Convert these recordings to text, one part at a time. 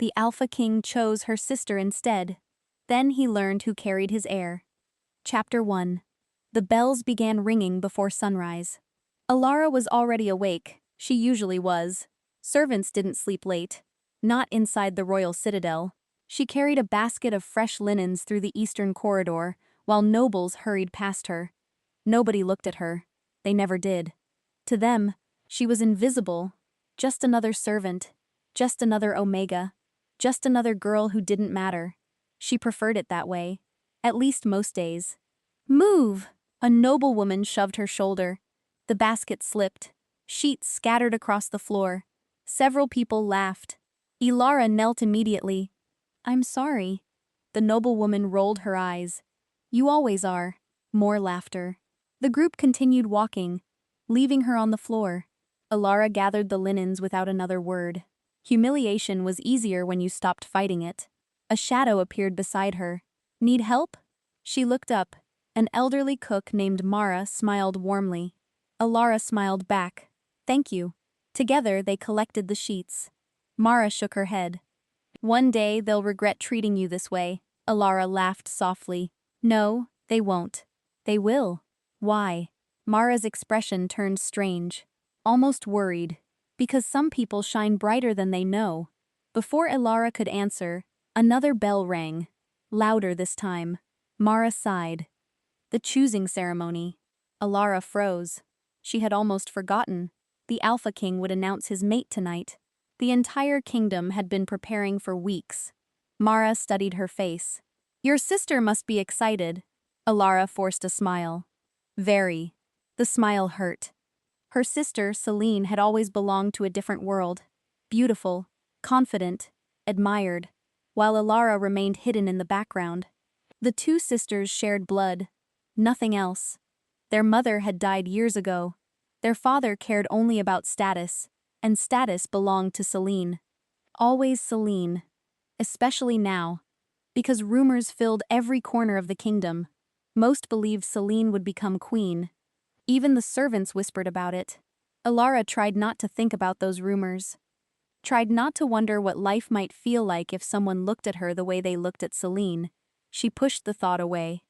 The Alpha King chose her sister instead. Then he learned who carried his heir. Chapter 1. The bells began ringing before sunrise. Alara was already awake. She usually was. Servants didn't sleep late. Not inside the royal citadel. She carried a basket of fresh linens through the eastern corridor, while nobles hurried past her. Nobody looked at her. They never did. To them, she was invisible. Just another servant. Just another Omega. Just another girl who didn't matter. She preferred it that way. At least most days. "Move!" A noblewoman shoved her shoulder. The basket slipped. Sheets scattered across the floor. Several people laughed. Ilara knelt immediately. "I'm sorry." The noblewoman rolled her eyes. "You always are." More laughter. The group continued walking, leaving her on the floor. Ilara gathered the linens without another word. Humiliation was easier when you stopped fighting it. A shadow appeared beside her. "Need help?" She looked up. An elderly cook named Mara smiled warmly. Ilara smiled back. "Thank you." Together they collected the sheets. Mara shook her head. "One day they'll regret treating you this way." Ilara laughed softly. "No, they won't." "They will." "Why?" Mara's expression turned strange. Almost worried. "Because some people shine brighter than they know." Before Ilara could answer, another bell rang. Louder this time. Mara sighed. The choosing ceremony. Ilara froze. She had almost forgotten. The Alpha King would announce his mate tonight. The entire kingdom had been preparing for weeks. Mara studied her face. "Your sister must be excited." Ilara forced a smile. "Very." The smile hurt. Her sister, Celine, had always belonged to a different world. Beautiful, confident, admired, while Ilara remained hidden in the background. The two sisters shared blood. Nothing else. Their mother had died years ago. Their father cared only about status, and status belonged to Celine. Always Celine. Especially now. Because rumors filled every corner of the kingdom. Most believed Celine would become queen. Even the servants whispered about it. Ilara tried not to think about those rumors. Tried not to wonder what life might feel like if someone looked at her the way they looked at Celine. She pushed the thought away.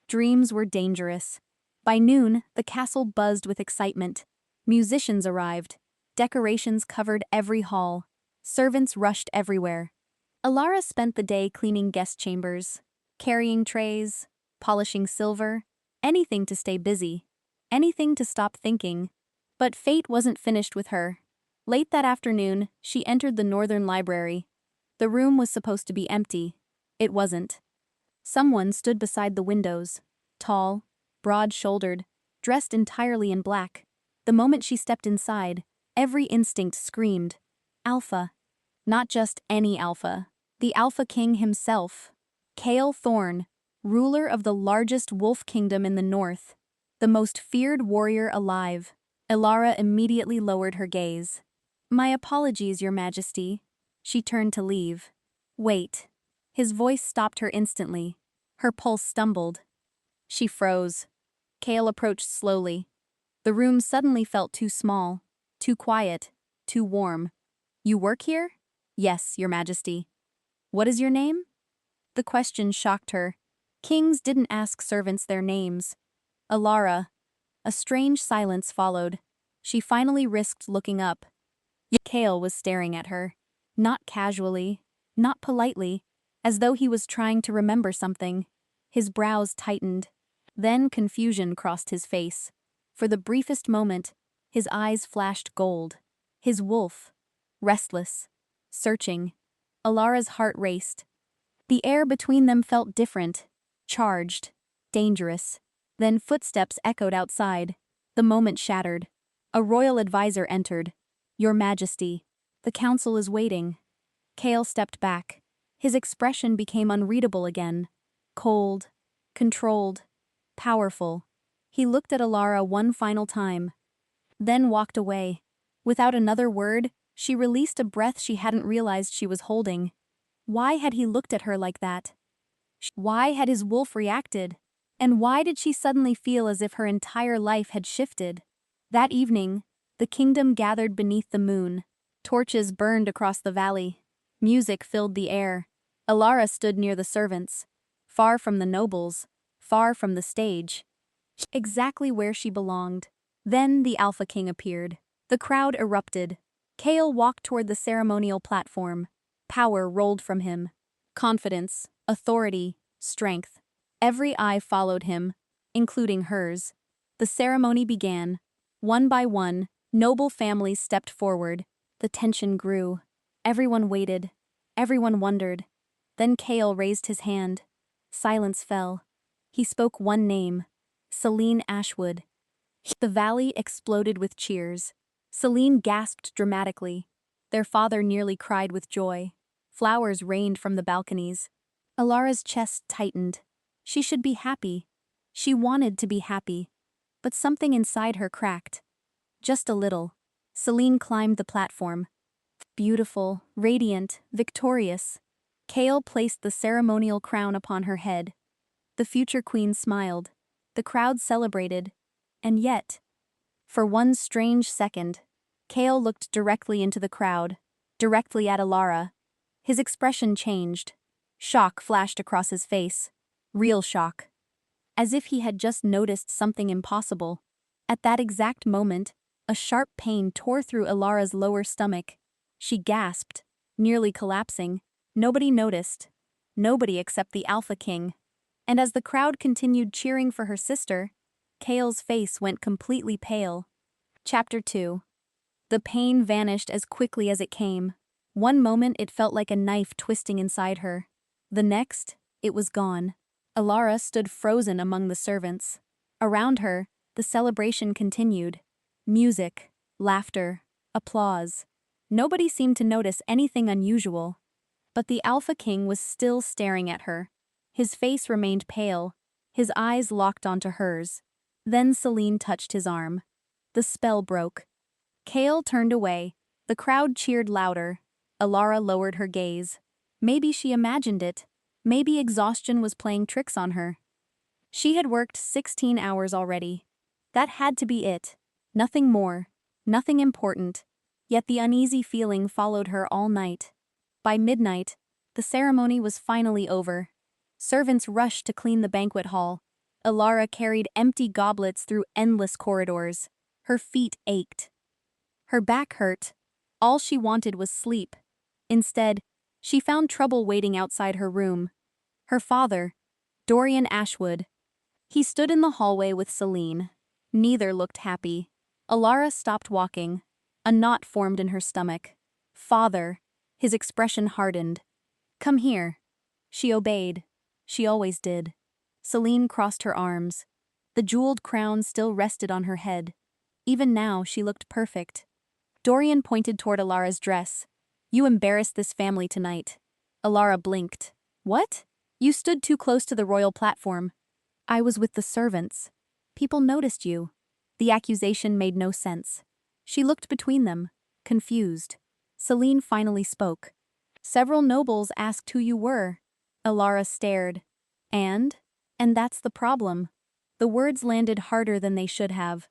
Dreams were dangerous. By noon, the castle buzzed with excitement. Musicians arrived. Decorations covered every hall. Servants rushed everywhere. Ilara spent the day cleaning guest chambers, carrying trays, polishing silver, anything to stay busy, anything to stop thinking. But fate wasn't finished with her. Late that afternoon, she entered the northern library. The room was supposed to be empty. It wasn't. Someone stood beside the windows, tall, broad-shouldered, dressed entirely in black. The moment she stepped inside, every instinct screamed, Alpha. Not just any Alpha. The Alpha King himself. Cale Thorn, ruler of the largest wolf kingdom in the north. The most feared warrior alive. Ilara immediately lowered her gaze. "My apologies, Your Majesty." She turned to leave. "Wait." His voice stopped her instantly. Her pulse stumbled. She froze. Cale approached slowly. The room suddenly felt too small, too quiet, too warm. "You work here?" "Yes, Your Majesty." "What is your name?" The question shocked her. Kings didn't ask servants their names. Ilara. A strange silence followed. She finally risked looking up. Cale was staring at her. Not casually, not politely, as though he was trying to remember something. His brows tightened. Then confusion crossed his face. For the briefest moment, his eyes flashed gold. His wolf. Restless. Searching. Ilara's heart raced. The air between them felt different. Charged. Dangerous. Then footsteps echoed outside. The moment shattered. A royal advisor entered. "Your Majesty, the council is waiting." Cale stepped back. His expression became unreadable again. Cold. Controlled. Powerful. He looked at Ilara one final time. Then walked away. Without another word, she released a breath she hadn't realized she was holding. Why had he looked at her like that? Why had his wolf reacted? And why did she suddenly feel as if her entire life had shifted? That evening, the kingdom gathered beneath the moon. Torches burned across the valley. Music filled the air. Alara stood near the servants, far from the nobles, far from the stage, exactly where she belonged. Then the Alpha King appeared. The crowd erupted. Kale walked toward the ceremonial platform. Power rolled from him. Confidence, authority, strength. Every eye followed him, including hers. The ceremony began. One by one, noble families stepped forward. The tension grew. Everyone waited. Everyone wondered. Then Kale raised his hand. Silence fell. He spoke one name. Celine Ashwood. The valley exploded with cheers. Celine gasped dramatically. Their father nearly cried with joy. Flowers rained from the balconies. Alara's chest tightened. She should be happy. She wanted to be happy. But something inside her cracked. Just a little. Celine climbed the platform. Beautiful, radiant, victorious. Kale placed the ceremonial crown upon her head. The future queen smiled. The crowd celebrated. And yet, for one strange second, Kale looked directly into the crowd, directly at Alara. His expression changed. Shock flashed across his face. Real shock. As if he had just noticed something impossible. At that exact moment, a sharp pain tore through Alara's lower stomach. She gasped, nearly collapsing. Nobody noticed. Nobody except the Alpha King. And as the crowd continued cheering for her sister, Kale's face went completely pale. Chapter 2. The pain vanished as quickly as it came. One moment it felt like a knife twisting inside her. The next, it was gone. Alara stood frozen among the servants. Around her, the celebration continued. Music, laughter, applause. Nobody seemed to notice anything unusual. But the Alpha King was still staring at her. His face remained pale, his eyes locked onto hers. Then Celine touched his arm. The spell broke. Kale turned away. The crowd cheered louder. Alara lowered her gaze. Maybe she imagined it. Maybe exhaustion was playing tricks on her. She had worked 16 hours already. That had to be it. Nothing more. Nothing important. Yet the uneasy feeling followed her all night. By midnight, the ceremony was finally over. Servants rushed to clean the banquet hall. Alara carried empty goblets through endless corridors. Her feet ached. Her back hurt. All she wanted was sleep. Instead, she found trouble waiting outside her room. Her father, Dorian Ashwood. He stood in the hallway with Celine. Neither looked happy. Alara stopped walking. A knot formed in her stomach. Father. His expression hardened. Come here. She obeyed. She always did. Celine crossed her arms. The jeweled crown still rested on her head. Even now, she looked perfect. Dorian pointed toward Alara's dress. You embarrassed this family tonight. Alara blinked. What? You stood too close to the royal platform. I was with the servants. People noticed you. The accusation made no sense. She looked between them, confused. Celine finally spoke. Several nobles asked who you were. Alara stared. And that's the problem. The words landed harder than they should have.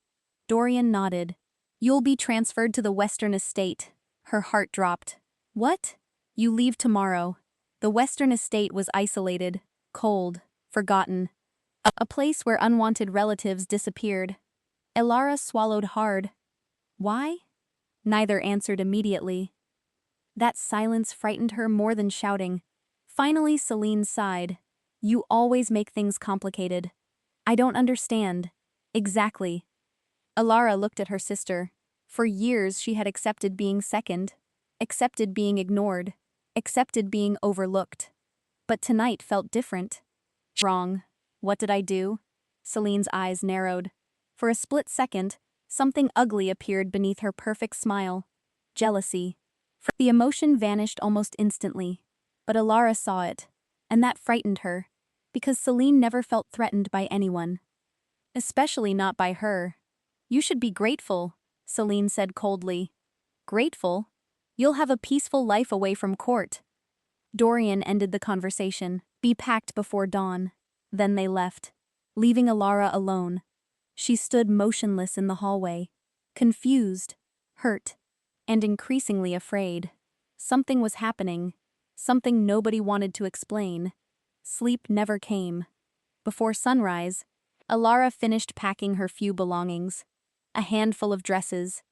Dorian nodded. You'll be transferred to the Western Estate. Her heart dropped. What? You leave tomorrow. The Western Estate was isolated, cold, forgotten. A place where unwanted relatives disappeared. Alara swallowed hard. Why? Neither answered immediately. That silence frightened her more than shouting. Finally, Celine sighed. You always make things complicated. I don't understand. Exactly. Alara looked at her sister. For years she had accepted being second, accepted being ignored, accepted being overlooked. But tonight felt different. Wrong. What did I do? Celine's eyes narrowed. For a split second, something ugly appeared beneath her perfect smile. Jealousy. The emotion vanished almost instantly. But Alara saw it, and that frightened her, because Celine never felt threatened by anyone. Especially not by her. You should be grateful, Celine said coldly. Grateful? You'll have a peaceful life away from court. Dorian ended the conversation. Be packed before dawn. Then they left, leaving Alara alone. She stood motionless in the hallway, confused, hurt, and increasingly afraid. Something was happening. Something nobody wanted to explain. Sleep never came. Before sunrise, Alara finished packing her few belongings. A handful of dresses,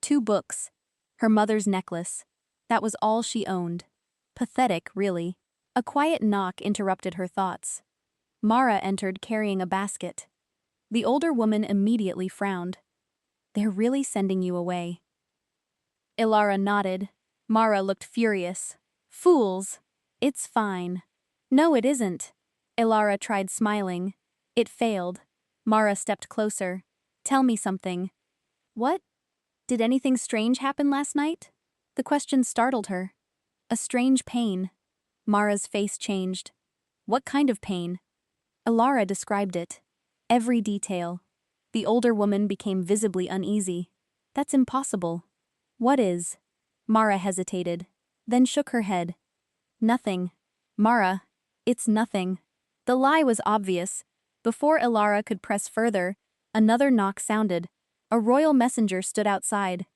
2 books, her mother's necklace. That was all she owned. Pathetic, really. A quiet knock interrupted her thoughts. Mara entered carrying a basket. The older woman immediately frowned. "They're really sending you away." Ilara nodded. Mara looked furious. "Fools! It's fine." "No, it isn't." Ilara tried smiling. It failed. Mara stepped closer. "Tell me something." "What? Did anything strange happen last night?" The question startled her. "A strange pain." Mara's face changed. "What kind of pain?" Ilara described it. Every detail. The older woman became visibly uneasy. "That's impossible." "What is?" Mara hesitated, then shook her head. "Nothing." "Mara, it's nothing." The lie was obvious. Before Ilara could press further, another knock sounded. A royal messenger stood outside.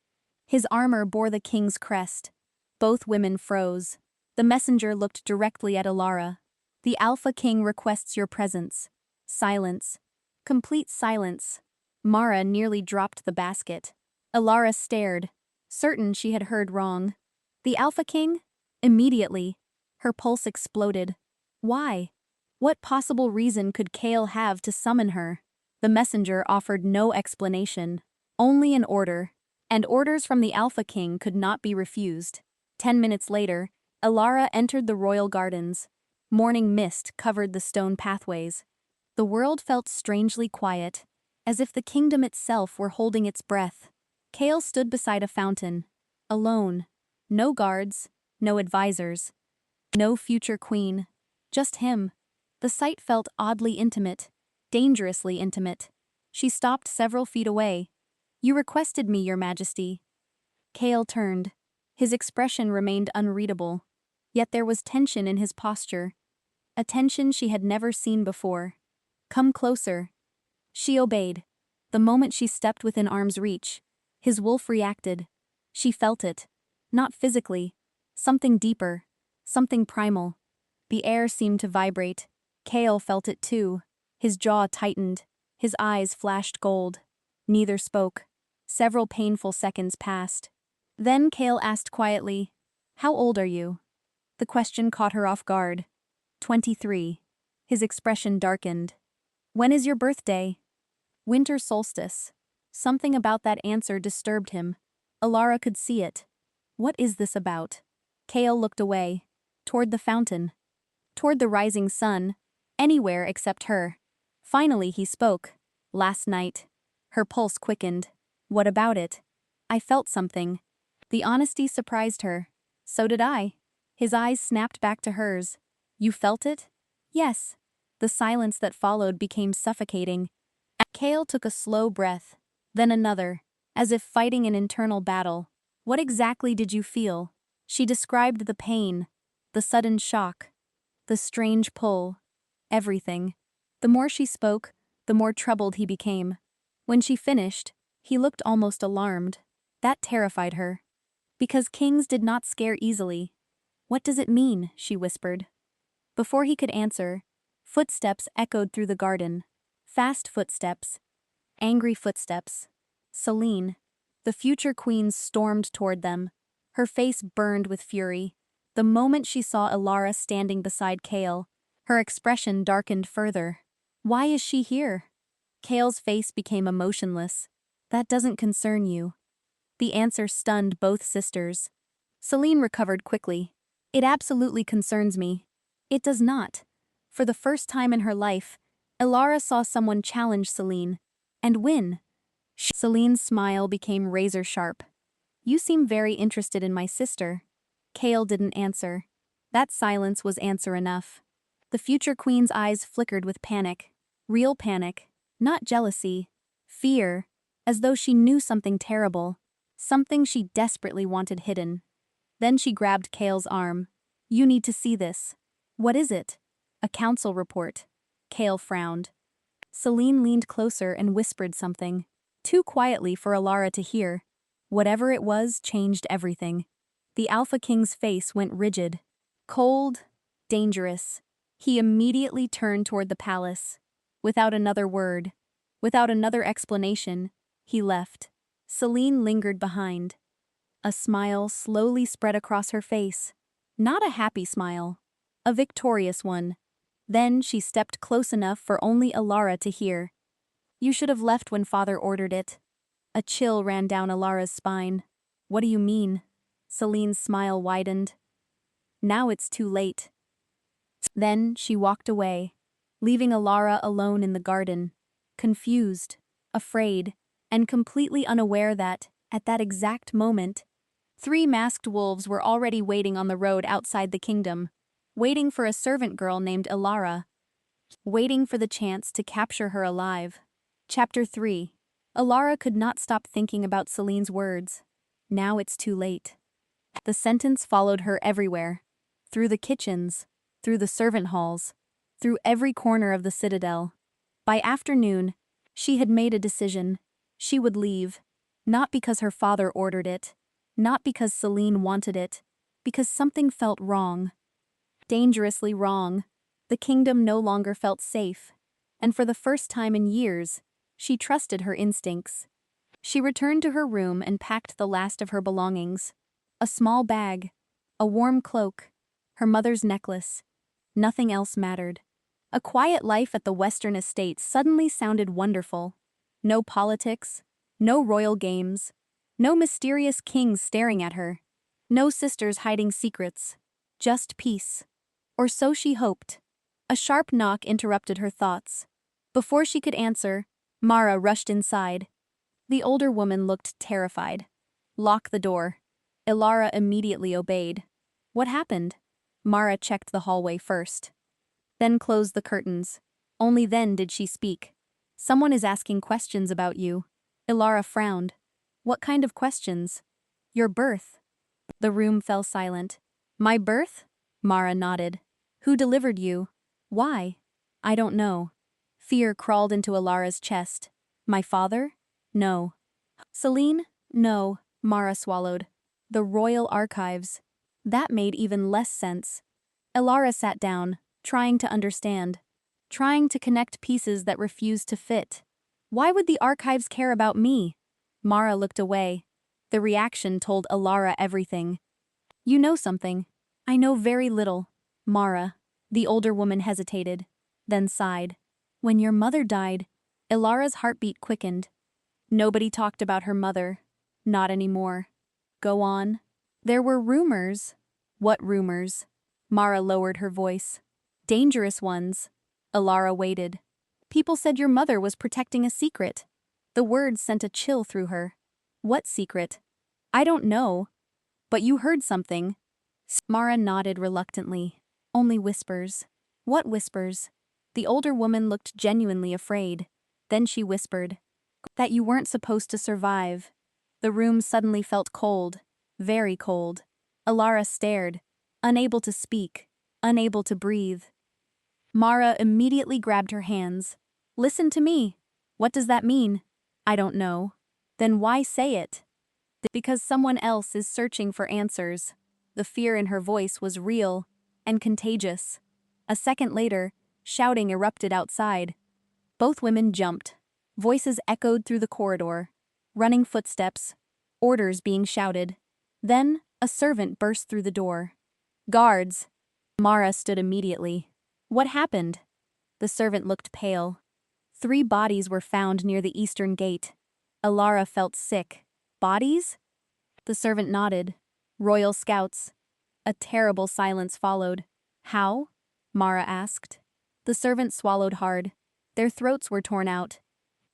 His armor bore the king's crest. Both women froze. The messenger looked directly at Ilara. "The Alpha King requests your presence." Silence. Complete silence. Mara nearly dropped the basket. Ilara stared, certain she had heard wrong. "The Alpha King?" Immediately, her pulse exploded. Why? What possible reason could Kale have to summon her? The messenger offered no explanation, only an order, and orders from the Alpha King could not be refused. 10 minutes later, Ilara entered the royal gardens. Morning mist covered the stone pathways. The world felt strangely quiet, as if the kingdom itself were holding its breath. Kale stood beside a fountain, alone. No guards, no advisors, no future queen, just him. The sight felt oddly intimate, dangerously intimate. She stopped several feet away. "You requested me, Your Majesty." Kale turned. His expression remained unreadable, yet there was tension in his posture, a tension she had never seen before. "Come closer." She obeyed. The moment she stepped within arm's reach, his wolf reacted. She felt it. Not physically. Something deeper. Something primal. The air seemed to vibrate. Kale felt it too. His jaw tightened. His eyes flashed gold. Neither spoke. Several painful seconds passed. Then Kale asked quietly, "How old are you?" The question caught her off guard. 23. His expression darkened. "When is your birthday?" "Winter solstice." Something about that answer disturbed him. Ilara could see it. What is this about? Kale looked away. Toward the fountain. Toward the rising sun. Anywhere except her. Finally he spoke. "Last night." Her pulse quickened. "What about it?" "I felt something." The honesty surprised her. "So did I." His eyes snapped back to hers. "You felt it?" "Yes." The silence that followed became suffocating. Kale took a slow breath, then another, as if fighting an internal battle. "What exactly did you feel?" She described the pain, the sudden shock, the strange pull, everything. The more she spoke, the more troubled he became. When she finished, he looked almost alarmed. That terrified her. Because kings did not scare easily. "What does it mean?" she whispered. Before he could answer, footsteps echoed through the garden. Fast footsteps. Angry footsteps. Celine. The future queen stormed toward them. Her face burned with fury. The moment she saw Ilara standing beside Kale, her expression darkened further. "Why is she here?" Kale's face became emotionless. "That doesn't concern you." The answer stunned both sisters. Celine recovered quickly. "It absolutely concerns me." "It does not." For the first time in her life, Ilara saw someone challenge Celine. And win. Celine's smile became razor sharp. "You seem very interested in my sister." Kale didn't answer. That silence was answer enough. The future queen's eyes flickered with panic. Real panic. Not jealousy. Fear. As though she knew something terrible. Something she desperately wanted hidden. Then she grabbed Kale's arm. "You need to see this." "What is it?" "A council report." Kale frowned. Celine leaned closer and whispered something. Too quietly for Ilara to hear. Whatever it was changed everything. The Alpha King's face went rigid. Cold, dangerous. He immediately turned toward the palace. Without another word, without another explanation, he left. Celine lingered behind. A smile slowly spread across her face. Not a happy smile. A victorious one. Then she stepped close enough for only Alara to hear. "You should have left when father ordered it." A chill ran down Alara's spine. "What do you mean?" Celine's smile widened. "Now it's too late." Then she walked away, leaving Alara alone in the garden, confused, afraid, and completely unaware that, at that exact moment, 3 masked wolves were already waiting on the road outside the kingdom, waiting for a servant girl named Alara, waiting for the chance to capture her alive. Chapter 3. Alara could not stop thinking about Celine's words. Now it's too late. The sentence followed her everywhere. Through the kitchens, through the servant halls, through every corner of the citadel. By afternoon, she had made a decision. She would leave. Not because her father ordered it. Not because Celine wanted it. Because something felt wrong. Dangerously wrong. The kingdom no longer felt safe. And for the first time in years, she trusted her instincts. She returned to her room and packed the last of her belongings. A small bag, a warm cloak, her mother's necklace. Nothing else mattered. A quiet life at the Western Estates suddenly sounded wonderful. No politics, no royal games, no mysterious kings staring at her, no sisters hiding secrets, just peace. Or so she hoped. A sharp knock interrupted her thoughts. Before she could answer, Mara rushed inside. The older woman looked terrified. "Lock the door." Alara immediately obeyed. "What happened?" Mara checked the hallway first. Then closed the curtains. Only then did she speak. "Someone is asking questions about you." Alara frowned. "What kind of questions?" "Your birth." The room fell silent. "My birth?" Mara nodded. "Who delivered you?" "Why?" "I don't know." Fear crawled into Alara's chest. "My father?" "No." "Celine?" "No." Mara swallowed. "The royal archives." That made even less sense. Alara sat down, trying to understand. Trying to connect pieces that refused to fit. Why would the archives care about me? Mara looked away. The reaction told Alara everything. "You know something." "I know very little." "Mara." The older woman hesitated, then sighed. "When your mother died," Alara's heartbeat quickened. Nobody talked about her mother. Not anymore. "Go on." "There were rumors." "What rumors?" Mara lowered her voice. "Dangerous ones." Alara waited. "People said your mother was protecting a secret." The words sent a chill through her. "What secret?" "I don't know." "But you heard something." Mara nodded reluctantly. "Only whispers." "What whispers?" The older woman looked genuinely afraid. Then she whispered, "That you weren't supposed to survive." The room suddenly felt cold. Very cold. Alara stared, unable to speak, unable to breathe. Mara immediately grabbed her hands. "Listen to me." "What does that mean?" "I don't know." "Then why say it?" "Because someone else is searching for answers." The fear in her voice was real and contagious. A second later, shouting erupted outside. Both women jumped. Voices echoed through the corridor. Running footsteps. Orders being shouted. Then, a servant burst through the door. "Guards!" Mara stood immediately. "What happened?" The servant looked pale. 3 bodies were found near the eastern gate. Alara felt sick. "Bodies?" The servant nodded. "Royal scouts." A terrible silence followed. "How?" Mara asked. The servant swallowed hard. Their throats were torn out.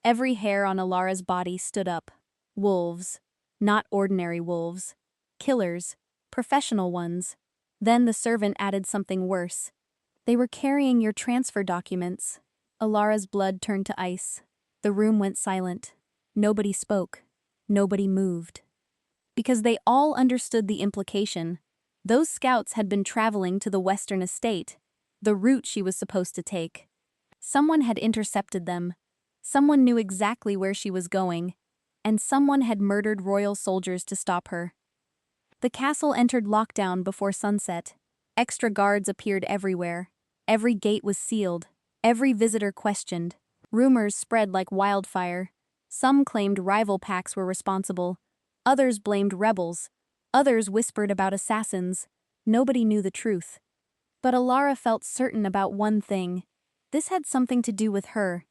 Every hair on Alara's body stood up. Wolves. Not ordinary wolves. Killers. Professional ones. Then the servant added something worse. "They were carrying your transfer documents." Alara's blood turned to ice. The room went silent. Nobody spoke. Nobody moved. Because they all understood the implication. Those scouts had been traveling to the Western Estate, the route she was supposed to take. Someone had intercepted them. Someone knew exactly where she was going. And someone had murdered royal soldiers to stop her. The castle entered lockdown before sunset. Extra guards appeared everywhere. Every gate was sealed. Every visitor questioned. Rumors spread like wildfire. Some claimed rival packs were responsible. Others blamed rebels. Others whispered about assassins. Nobody knew the truth. But Alara felt certain about one thing. This had something to do with her.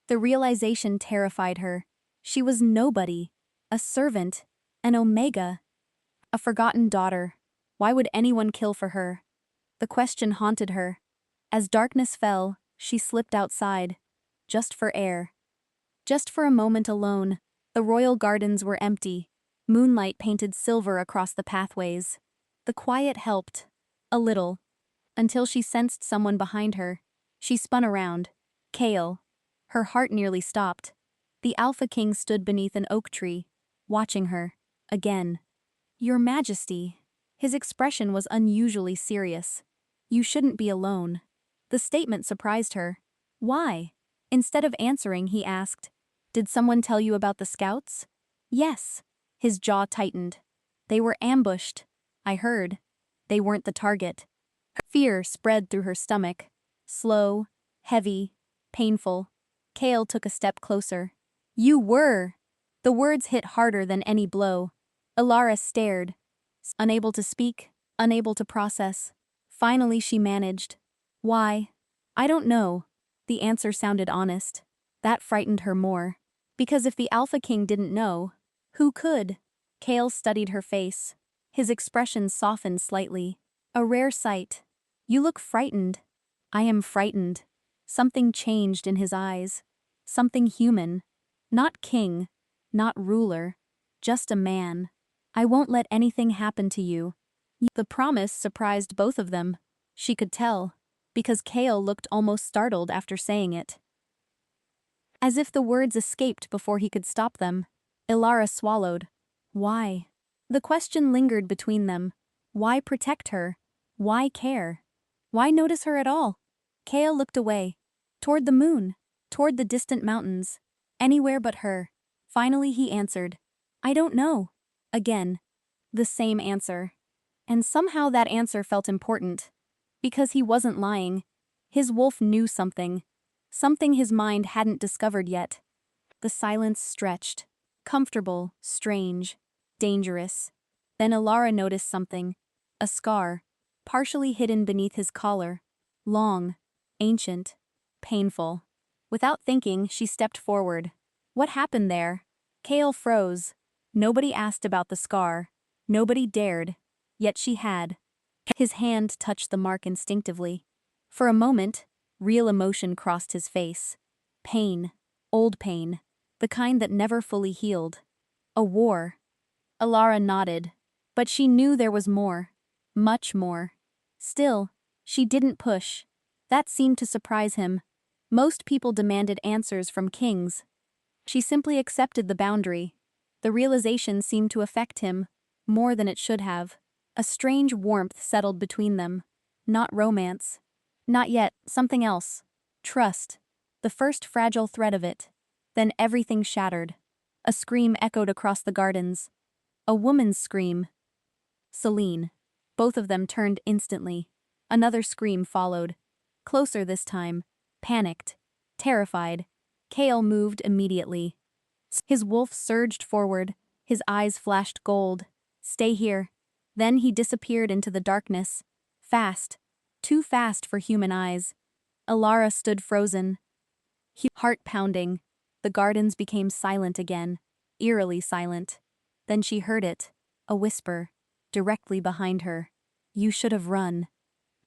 The realization terrified her. She was nobody. A servant. An Omega. A forgotten daughter. Why would anyone kill for her? The question haunted her. As darkness fell, she slipped outside. Just for air. Just for a moment alone. The royal gardens were empty. Moonlight painted silver across the pathways. The quiet helped. A little. Until she sensed someone behind her. She spun around. Kale. Her heart nearly stopped. The Alpha King stood beneath an oak tree, watching her. Again. "Your Majesty." His expression was unusually serious. "You shouldn't be alone." The statement surprised her. Why? Instead of answering, he asked, "Did someone tell you about the scouts?" "Yes." His jaw tightened. "They were ambushed. I heard. They weren't the target." Fear spread through her stomach. Slow, heavy, painful. Kale took a step closer. "You were!" The words hit harder than any blow. Alara stared, unable to speak, unable to process. Finally she managed. "Why?" "I don't know." The answer sounded honest. That frightened her more. Because if the Alpha King didn't know, who could? Kale studied her face. His expression softened slightly. "A rare sight. You look frightened." "I am frightened." Something changed in his eyes. Something human. Not king. Not ruler. Just a man. "I won't let anything happen to you." The promise surprised both of them. She could tell, because Kale looked almost startled after saying it. As if the words escaped before he could stop them. Alara swallowed. Why? The question lingered between them. Why protect her? Why care? Why notice her at all? Kale looked away. Toward the moon. Toward the distant mountains. Anywhere but her. Finally he answered. "I don't know." Again. The same answer. And somehow that answer felt important. Because he wasn't lying. His wolf knew something. Something his mind hadn't discovered yet. The silence stretched. Comfortable, strange, dangerous. Then Alara noticed something. A scar. Partially hidden beneath his collar. Long. Ancient. Painful. Without thinking, she stepped forward. What happened there? Kale froze. Nobody asked about the scar. Nobody dared. Yet she had. His hand touched the mark instinctively. For a moment, real emotion crossed his face. Pain. Old pain. The kind that never fully healed. A war. Alara nodded. But she knew there was more. Much more. Still, she didn't push. That seemed to surprise him. Most people demanded answers from kings. She simply accepted the boundary. The realization seemed to affect him, more than it should have. A strange warmth settled between them. Not romance. Not yet, something else. Trust. The first fragile thread of it. Then everything shattered. A scream echoed across the gardens. A woman's scream. Celine. Both of them turned instantly. Another scream followed. Closer this time. Panicked. Terrified. Kale moved immediately. His wolf surged forward. His eyes flashed gold. "Stay here." Then he disappeared into the darkness. Fast. Too fast for human eyes. Alara stood frozen. Heart pounding. The gardens became silent again. Eerily silent. Then she heard it. A whisper. Directly behind her. "You should have run."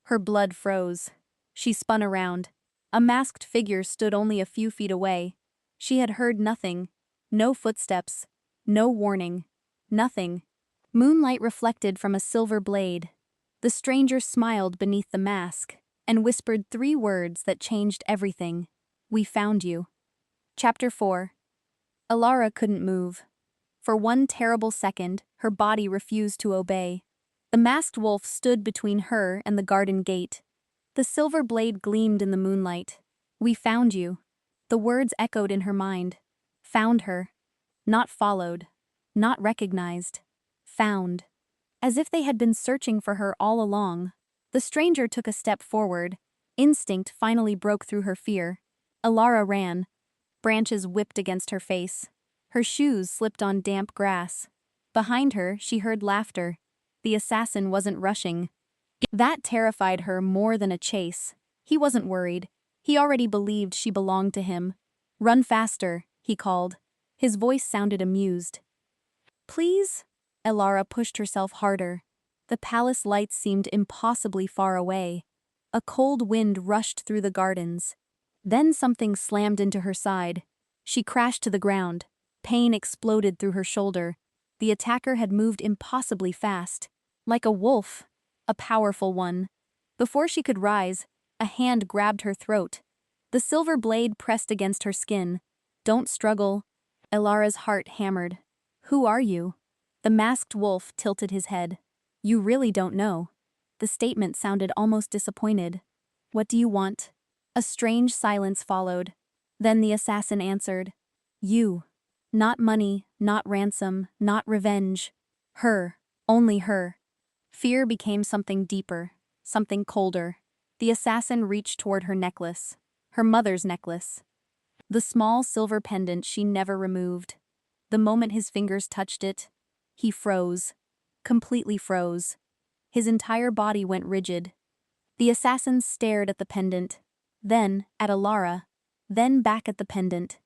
Her blood froze. She spun around. A masked figure stood only a few feet away. She had heard nothing. No footsteps. No warning. Nothing. Moonlight reflected from a silver blade. The stranger smiled beneath the mask and whispered 3 words that changed everything. "We found you." Chapter 4. Alara couldn't move. For one terrible second, her body refused to obey. The masked wolf stood between her and the garden gate. The silver blade gleamed in the moonlight. "We found you." The words echoed in her mind. Found her. Not followed. Not recognized. Found. as if they had been searching for her all along. The stranger took a step forward. Instinct finally broke through her fear. Alara ran. Branches whipped against her face. Her shoes slipped on damp grass. Behind her, she heard laughter. The assassin wasn't rushing. That terrified her more than a chase. He wasn't worried. He already believed she belonged to him. "Run faster," he called. His voice sounded amused. "Please?" Alara pushed herself harder. The palace lights seemed impossibly far away. A cold wind rushed through the gardens. Then something slammed into her side. She crashed to the ground. Pain exploded through her shoulder. The attacker had moved impossibly fast. Like a wolf. A powerful one. Before she could rise, a hand grabbed her throat. The silver blade pressed against her skin. "Don't struggle." Elara's heart hammered. "Who are you?" The masked wolf tilted his head. "You really don't know." The statement sounded almost disappointed. "What do you want?" A strange silence followed. Then the assassin answered. "You. Not money, not ransom, not revenge. Her. Only her." Fear became something deeper, something colder. The assassin reached toward her necklace. Her mother's necklace. The small silver pendant she never removed. The moment his fingers touched it, he froze. Completely froze. His entire body went rigid. The assassin stared at the pendant, then at Alara, then back at the pendant.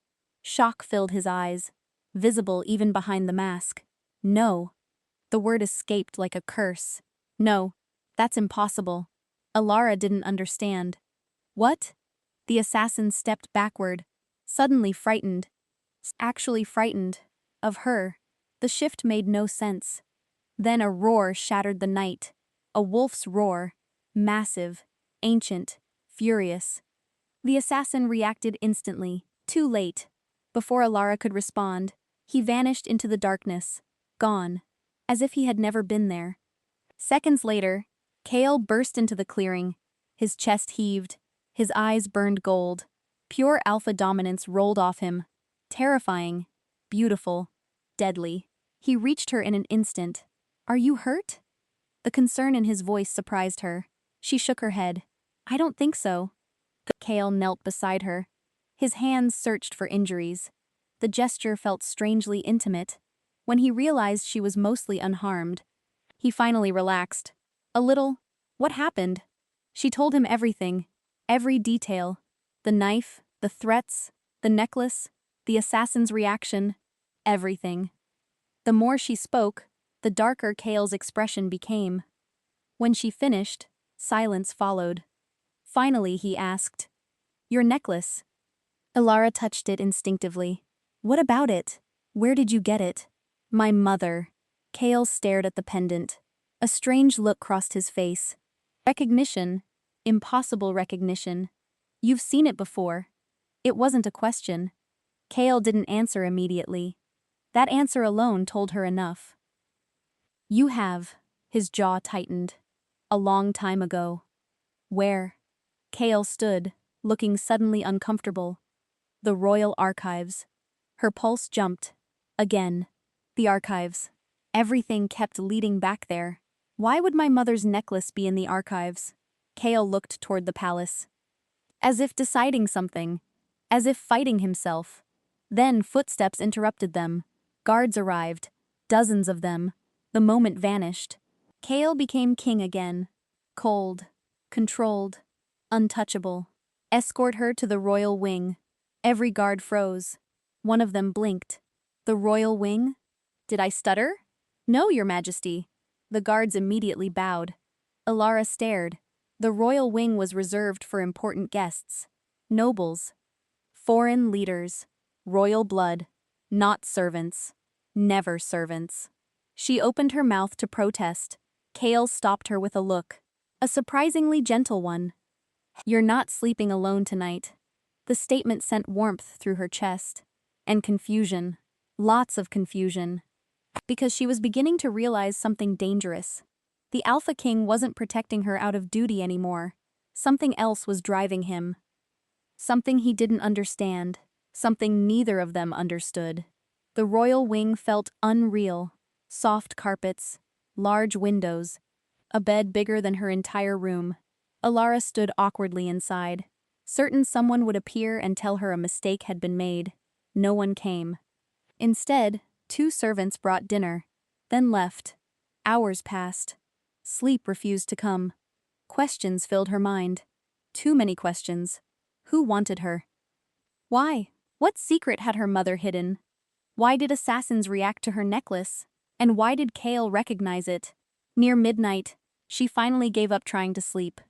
Shock filled his eyes, visible even behind the mask. "No." The word escaped like a curse. "No, that's impossible." Alara didn't understand. "What?" The assassin stepped backward, suddenly frightened. Actually frightened. Of her. The shift made no sense. Then a roar shattered the night. A wolf's roar. Massive, ancient, furious. The assassin reacted instantly, too late. Before Alara could respond, he vanished into the darkness, gone, as if he had never been there. Seconds later, Kale burst into the clearing. His chest heaved. His eyes burned gold. Pure alpha dominance rolled off him. Terrifying. Beautiful. Deadly. He reached her in an instant. "Are you hurt?" The concern in his voice surprised her. She shook her head. "I don't think so." Kale knelt beside her. His hands searched for injuries. The gesture felt strangely intimate. When he realized she was mostly unharmed, he finally relaxed. A little. "What happened?" She told him everything. Every detail. The knife, the threats, the necklace, the assassin's reaction. Everything. The more she spoke, the darker Kale's expression became. When she finished, silence followed. Finally, he asked, "Your necklace?" Alara touched it instinctively. "What about it? Where did you get it?" "My mother." Kale stared at the pendant. A strange look crossed his face. Recognition. Impossible recognition. "You've seen it before." It wasn't a question. Kale didn't answer immediately. That answer alone told her enough. "You have." His jaw tightened. "A long time ago." "Where?" Kale stood, looking suddenly uncomfortable. "The Royal Archives." Her pulse jumped. Again. The archives. Everything kept leading back there. Why would my mother's necklace be in the archives? Kale looked toward the palace. As if deciding something. As if fighting himself. Then footsteps interrupted them. Guards arrived. Dozens of them. The moment vanished. Kale became king again. Cold. Controlled. Untouchable. Escort her to the royal wing. Every guard froze. One of them blinked. "The royal wing?" "Did I stutter?" "No, your majesty." The guards immediately bowed. Alara stared. The royal wing was reserved for important guests. Nobles. Foreign leaders. Royal blood. Not servants. Never servants. She opened her mouth to protest. Kale stopped her with a look. A surprisingly gentle one. "You're not sleeping alone tonight." The statement sent warmth through her chest. And confusion. Lots of confusion. Because she was beginning to realize something dangerous. The Alpha King wasn't protecting her out of duty anymore. Something else was driving him. Something he didn't understand. Something neither of them understood. The royal wing felt unreal. Soft carpets. large windows, a bed bigger than her entire room. Alara stood awkwardly inside, certain someone would appear and tell her a mistake had been made. No one came. Instead, 2 servants brought dinner, then left. Hours passed. Sleep refused to come. Questions filled her mind. Too many questions. Who wanted her? Why? What secret had her mother hidden? Why did assassins react to her necklace? And why did Kale recognize it? Near midnight, she finally gave up trying to sleep.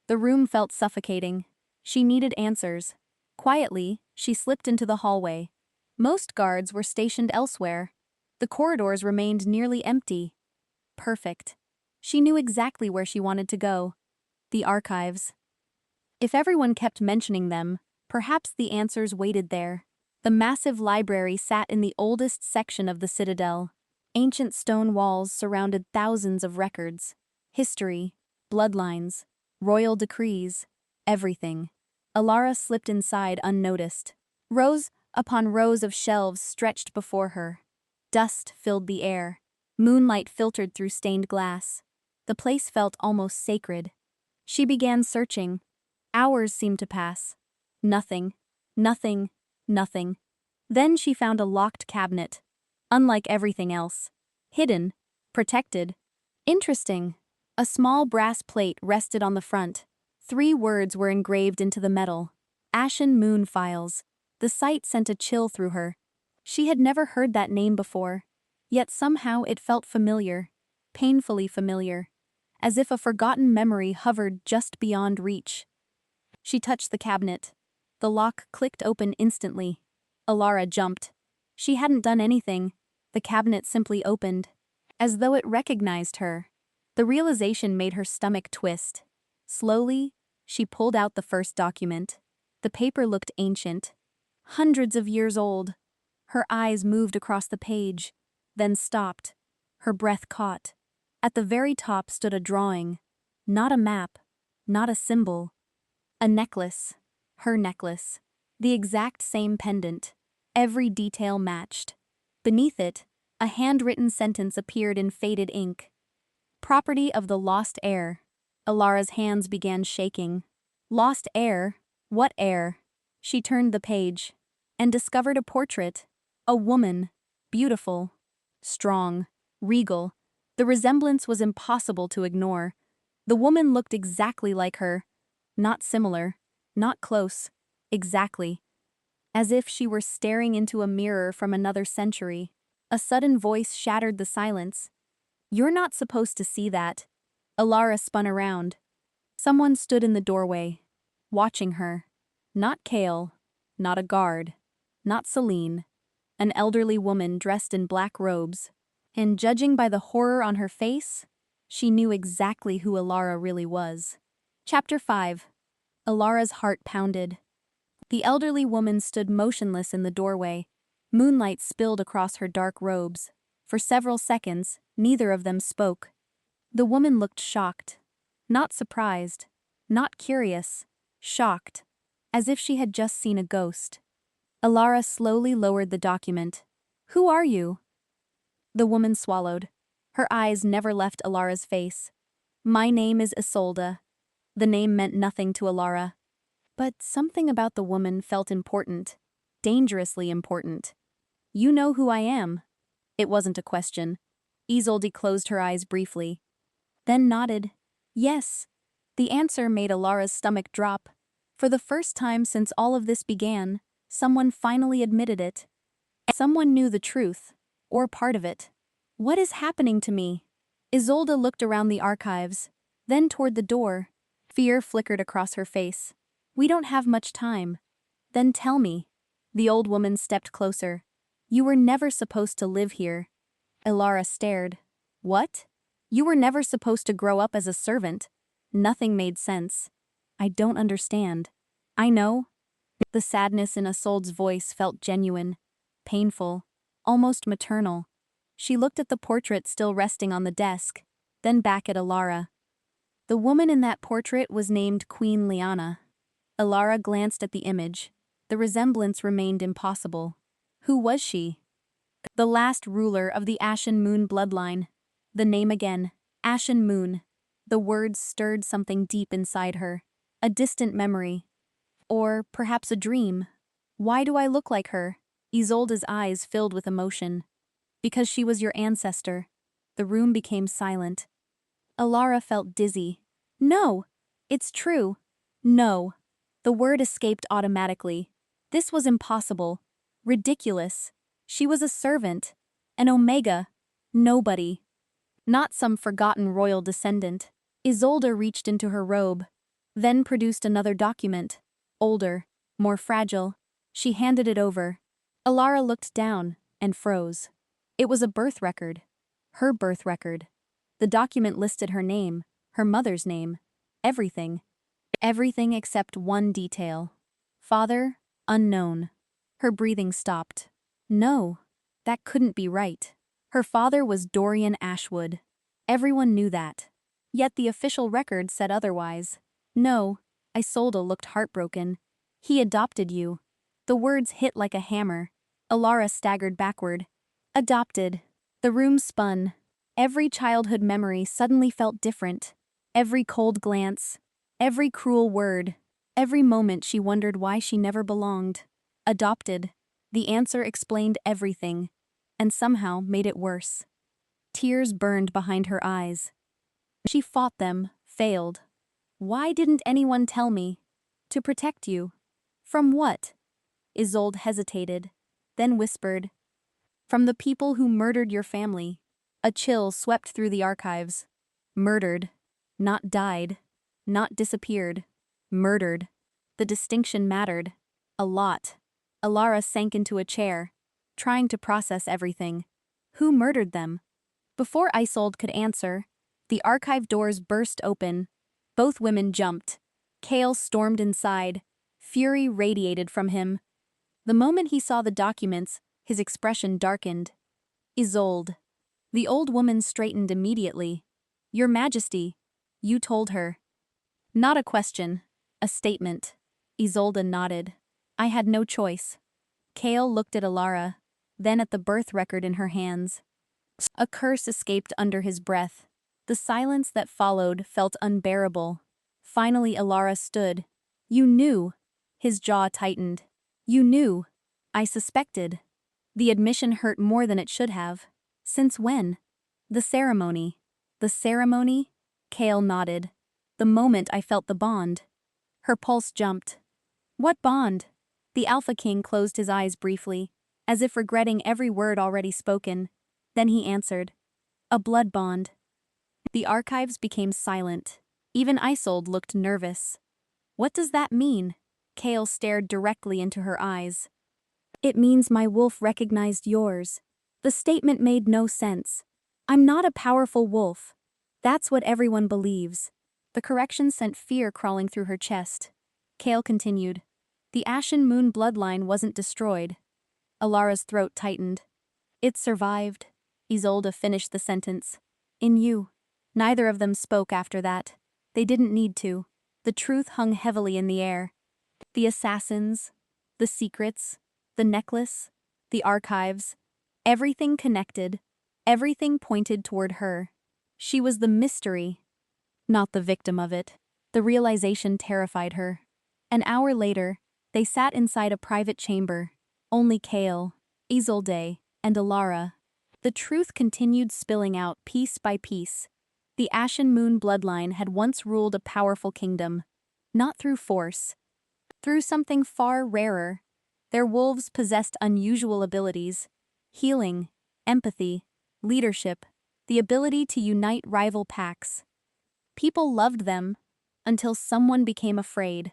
The room felt suffocating. She needed answers. Quietly, she slipped into the hallway. Most guards were stationed elsewhere. The corridors remained nearly empty. Perfect. She knew exactly where she wanted to go. The archives. If everyone kept mentioning them, perhaps the answers waited there. The massive library sat in the oldest section of the citadel. Ancient stone walls surrounded thousands of records. History, bloodlines, royal decrees, everything. Alara slipped inside unnoticed. Rows upon rows of shelves stretched before her. Dust filled the air. Moonlight filtered through stained glass. The place felt almost sacred. She began searching. Hours seemed to pass. Nothing. Nothing. Nothing. Then she found a locked cabinet. Unlike everything else. Hidden. Protected. Interesting. A small brass plate rested on the front. 3 words were engraved into the metal. Ashen Moon Files. The sight sent a chill through her. She had never heard that name before. Yet somehow it felt familiar. Painfully familiar. As if a forgotten memory hovered just beyond reach. She touched the cabinet. The lock clicked open instantly. Alara jumped. She hadn't done anything. The cabinet simply opened. As though it recognized her. The realization made her stomach twist. Slowly, she pulled out the first document. The paper looked ancient. Hundreds of years old. Her eyes moved across the page, then stopped. Her breath caught. At the very top stood a drawing. Not a map. Not a symbol. A necklace. Her necklace. The exact same pendant. Every detail matched. Beneath it, a handwritten sentence appeared in faded ink. Property of the lost heir. Alara's hands began shaking. Lost heir? What heir? She turned the page and discovered a portrait. A woman. Beautiful. Strong. Regal. The resemblance was impossible to ignore. The woman looked exactly like her. Not similar. Not close. Exactly. As if she were staring into a mirror from another century. A sudden voice shattered the silence. "You're not supposed to see that." Alara spun around. Someone stood in the doorway, watching her. Not Kale. Not a guard. Not Celine. An elderly woman dressed in black robes. And judging by the horror on her face, she knew exactly who Alara really was. Chapter 5. Alara's heart pounded. The elderly woman stood motionless in the doorway. Moonlight spilled across her dark robes. For several seconds, neither of them spoke. The woman looked shocked. Not surprised. Not curious. Shocked. As if she had just seen a ghost. Alara slowly lowered the document. "Who are you?" The woman swallowed. Her eyes never left Alara's face. "My name is Isolde." The name meant nothing to Alara. But something about the woman felt important. Dangerously important. "You know who I am." It wasn't a question. Isolde closed her eyes briefly. Then nodded. "Yes." The answer made Alara's stomach drop. For the first time since all of this began, someone finally admitted it. Someone knew the truth. Or part of it. "What is happening to me?" Isolde looked around the archives, then toward the door. Fear flickered across her face. "We don't have much time." "Then tell me." The old woman stepped closer. "You were never supposed to live here." Alara stared. "What? You were never supposed to grow up as a servant." Nothing made sense. "I don't understand." "I know." The sadness in Isolde's voice felt genuine. Painful. Almost maternal. She looked at the portrait still resting on the desk, then back at Alara. The woman in that portrait was named Queen Liana. Alara glanced at the image. The resemblance remained impossible. Who was she? The last ruler of the Ashen Moon bloodline. The name again. Ashen Moon. The words stirred something deep inside her. A distant memory. Or perhaps a dream. Why do I look like her? Isolde's eyes filled with emotion. Because she was your ancestor. The room became silent. Alara felt dizzy. No! It's true. No. The word escaped automatically. This was impossible. Ridiculous. She was a servant. An Omega. Nobody. Not some forgotten royal descendant. Isolde reached into her robe. Then produced another document. Older. More fragile. She handed it over. Alara looked down and froze. It was a birth record. Her birth record. The document listed her name, her mother's name, everything. Everything except one detail. Father, unknown. Her breathing stopped. No, that couldn't be right. Her father was Dorian Ashwood. Everyone knew that. Yet the official record said otherwise. No, Isolde looked heartbroken. He adopted you. The words hit like a hammer. Alara staggered backward. Adopted. The room spun. Every childhood memory suddenly felt different. Every cold glance. Every cruel word. Every moment she wondered why she never belonged. Adopted. The answer explained everything. And somehow made it worse. Tears burned behind her eyes. She fought them, failed. Why didn't anyone tell me? To protect you. From what? Isolde hesitated, then whispered. From the people who murdered your family. A chill swept through the archives. Murdered. Not died. Not disappeared. Murdered. The distinction mattered. A lot. Alara sank into a chair, trying to process everything. Who murdered them? Before Isolde could answer, the archive doors burst open. Both women jumped. Kale stormed inside. Fury radiated from him. The moment he saw the documents, his expression darkened. Isolde. The old woman straightened immediately. Your Majesty, you told her. Not a question, a statement. Isolde nodded. I had no choice. Kale looked at Alara, then at the birth record in her hands. A curse escaped under his breath. The silence that followed felt unbearable. Finally Alara stood. You knew. His jaw tightened. You knew. I suspected. The admission hurt more than it should have. Since when? The ceremony. The ceremony? Kale nodded. The moment I felt the bond. Her pulse jumped. What bond? The Alpha King closed his eyes briefly, as if regretting every word already spoken. Then he answered. A blood bond. The archives became silent. Even Isolde looked nervous. What does that mean? Kale stared directly into her eyes. It means my wolf recognized yours. The statement made no sense. I'm not a powerful wolf. That's what everyone believes. The correction sent fear crawling through her chest. Kale continued. The Ashen Moon bloodline wasn't destroyed. Alara's throat tightened. It survived. Isolde finished the sentence. In you. Neither of them spoke after that. They didn't need to. The truth hung heavily in the air. The assassins, the secrets, the necklace, the archives, everything connected, everything pointed toward her. She was the mystery, not the victim of it. The realization terrified her. An hour later, they sat inside a private chamber. Only Kale, Isolde, and Alara. The truth continued spilling out piece by piece. The Ashen Moon bloodline had once ruled a powerful kingdom. Not through force. Through something far rarer. Their wolves possessed unusual abilities. Healing, empathy, leadership, the ability to unite rival packs. People loved them, until someone became afraid.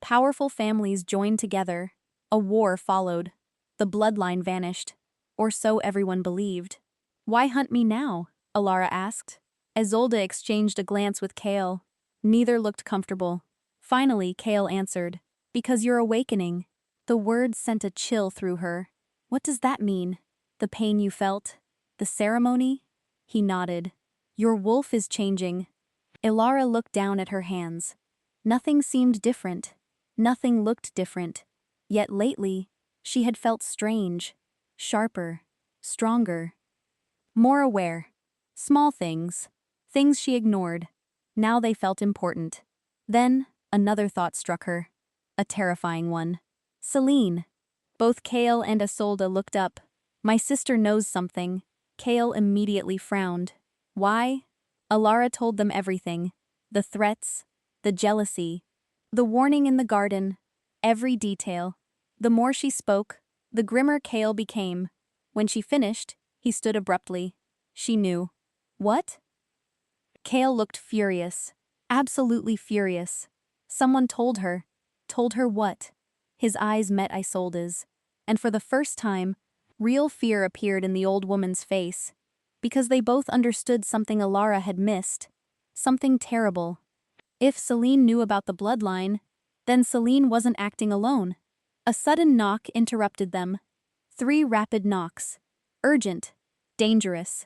Powerful families joined together. A war followed. The bloodline vanished. Or so everyone believed. Why hunt me now? Alara asked. Isolde exchanged a glance with Kale. Neither looked comfortable. Finally, Kale answered. Because you're awakening. The words sent a chill through her. What does that mean? The pain you felt? The ceremony? He nodded. Your wolf is changing. Alara looked down at her hands. Nothing seemed different. Nothing looked different. Yet lately, she had felt strange. Sharper. Stronger. More aware. Small things. Things she ignored. Now they felt important. Then, another thought struck her. A terrifying one. Celine. Both Kale and Isolde looked up. My sister knows something. Kale immediately frowned. Why? Alara told them everything. The threats, the jealousy, the warning in the garden, every detail. The more she spoke, the grimmer Kale became. When she finished, he stood abruptly. She knew. What? Kale looked furious. Absolutely furious. Someone told her. Told her what? His eyes met Isolde's. And for the first time, real fear appeared in the old woman's face. Because they both understood something Alara had missed. Something terrible. If Celine knew about the bloodline, then Celine wasn't acting alone. A sudden knock interrupted them. 3 rapid knocks. Urgent. Dangerous.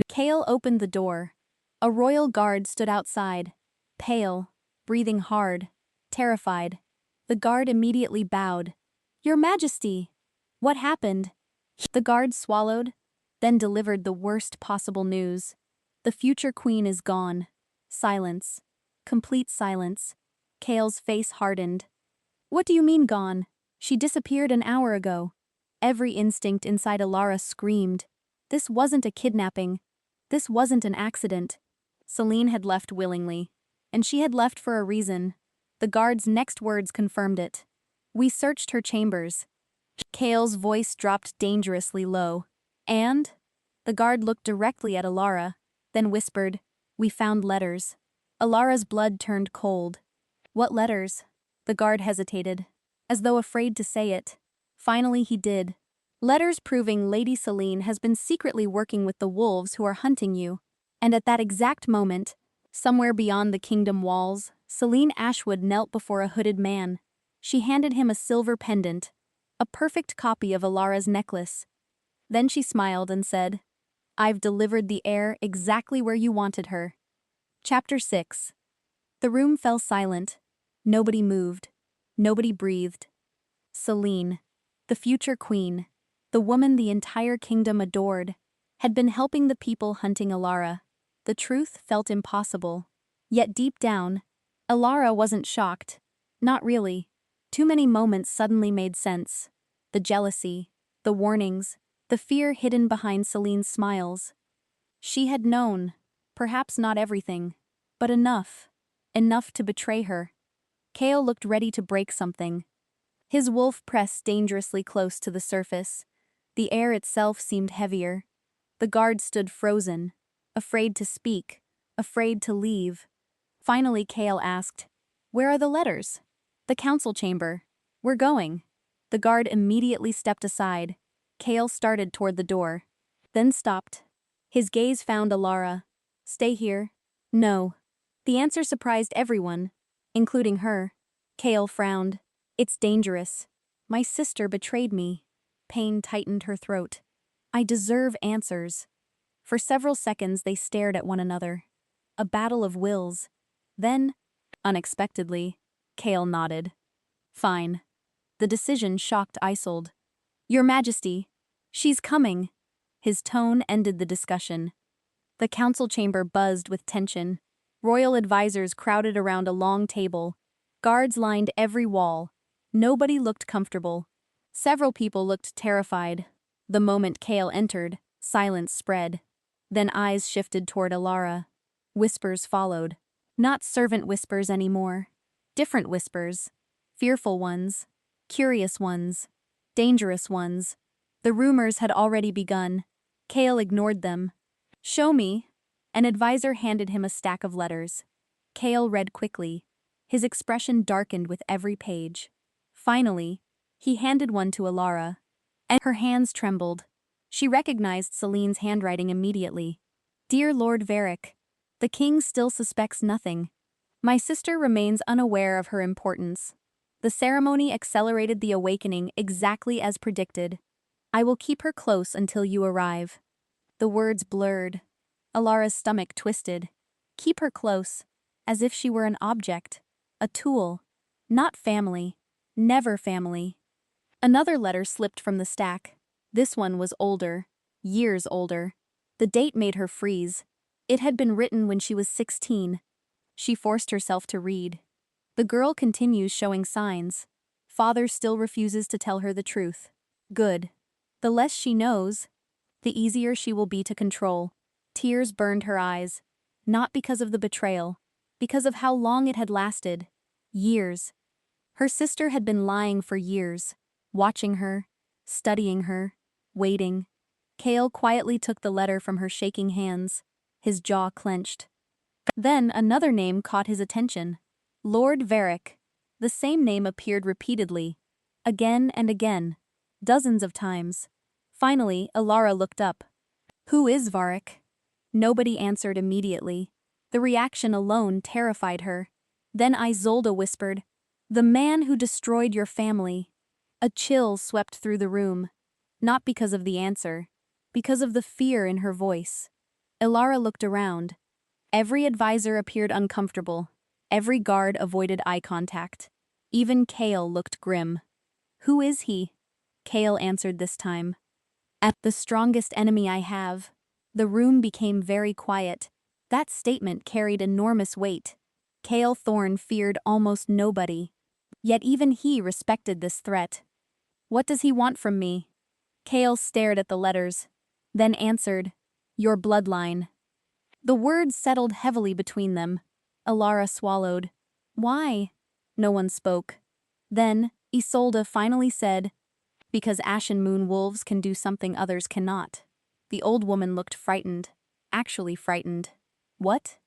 Kale opened the door. A royal guard stood outside. Pale. Breathing hard. Terrified. The guard immediately bowed. Your Majesty! What happened? The guard swallowed, then delivered the worst possible news. The future queen is gone. Silence. Complete silence. Kale's face hardened. What do you mean gone? She disappeared an hour ago. Every instinct inside Alara screamed. This wasn't a kidnapping. This wasn't an accident. Celine had left willingly. And she had left for a reason. The guard's next words confirmed it. We searched her chambers. Kale's voice dropped dangerously low. And? The guard looked directly at Alara, then whispered, We found letters. Alara's blood turned cold. What letters? The guard hesitated, as though afraid to say it. Finally he did. Letters proving Lady Celine has been secretly working with the wolves who are hunting you. And at that exact moment, somewhere beyond the kingdom walls, Celine Ashwood knelt before a hooded man. She handed him a silver pendant, a perfect copy of Alara's necklace. Then she smiled and said, I've delivered the heir exactly where you wanted her. Chapter 6. The room fell silent. Nobody moved. Nobody breathed. Celine, the future queen, the woman the entire kingdom adored, had been helping the people hunting Alara. The truth felt impossible. Yet deep down, Alara wasn't shocked. Not really. Too many moments suddenly made sense. The jealousy, the warnings, the fear hidden behind Celine's smiles. She had known, perhaps not everything, but enough. Enough to betray her. Kale looked ready to break something. His wolf pressed dangerously close to the surface. The air itself seemed heavier. The guard stood frozen, afraid to speak, afraid to leave. Finally Kale asked, Where are the letters? The council chamber. We're going. The guard immediately stepped aside. Kale started toward the door, then stopped. His gaze found Alara. Stay here? No. The answer surprised everyone, including her. Kale frowned. It's dangerous. My sister betrayed me. Pain tightened her throat. I deserve answers. For several seconds they stared at one another. A battle of wills. Then, unexpectedly, Kale nodded. Fine. The decision shocked Isolde. Your Majesty, she's coming. His tone ended the discussion. The council chamber buzzed with tension. Royal advisors crowded around a long table. Guards lined every wall. Nobody looked comfortable. Several people looked terrified. The moment Kale entered, silence spread. Then eyes shifted toward Alara. Whispers followed. Not servant whispers anymore. Different whispers. Fearful ones. Curious ones. Dangerous ones. The rumors had already begun. Kale ignored them. Show me. An advisor handed him a stack of letters. Kale read quickly. His expression darkened with every page. Finally, he handed one to Alara, and her hands trembled. She recognized Celine's handwriting immediately. Dear Lord Varick, the king still suspects nothing. My sister remains unaware of her importance. The ceremony accelerated the awakening exactly as predicted. I will keep her close until you arrive. The words blurred. Alara's stomach twisted. Keep her close, as if she were an object, a tool, not family, never family. Another letter slipped from the stack. This one was older, years older. The date made her freeze. It had been written when she was 16. She forced herself to read. The girl continues showing signs. Father still refuses to tell her the truth. Good. The less she knows, the easier she will be to control. Tears burned her eyes. Not because of the betrayal, because of how long it had lasted. Years. Her sister had been lying for years, watching her, studying her, waiting. Kale quietly took the letter from her shaking hands, his jaw clenched. Then another name caught his attention. Lord Varric. The same name appeared repeatedly, again and again, dozens of times. Finally, Alara looked up. Who is Varric? Nobody answered immediately. The reaction alone terrified her. Then Isolde whispered, "The man who destroyed your family." A chill swept through the room. Not because of the answer, because of the fear in her voice. Alara looked around. Every advisor appeared uncomfortable. Every guard avoided eye contact. Even Kale looked grim. Who is he? Kale answered this time. The strongest enemy I have. The room became very quiet. That statement carried enormous weight. Kale Thorne feared almost nobody. Yet even he respected this threat. What does he want from me? Kale stared at the letters, then answered, "Your bloodline." The words settled heavily between them. Alara swallowed. Why? No one spoke. Then, Isolde finally said, "Because Ashen Moon wolves can do something others cannot." The old woman looked frightened. Actually frightened. What?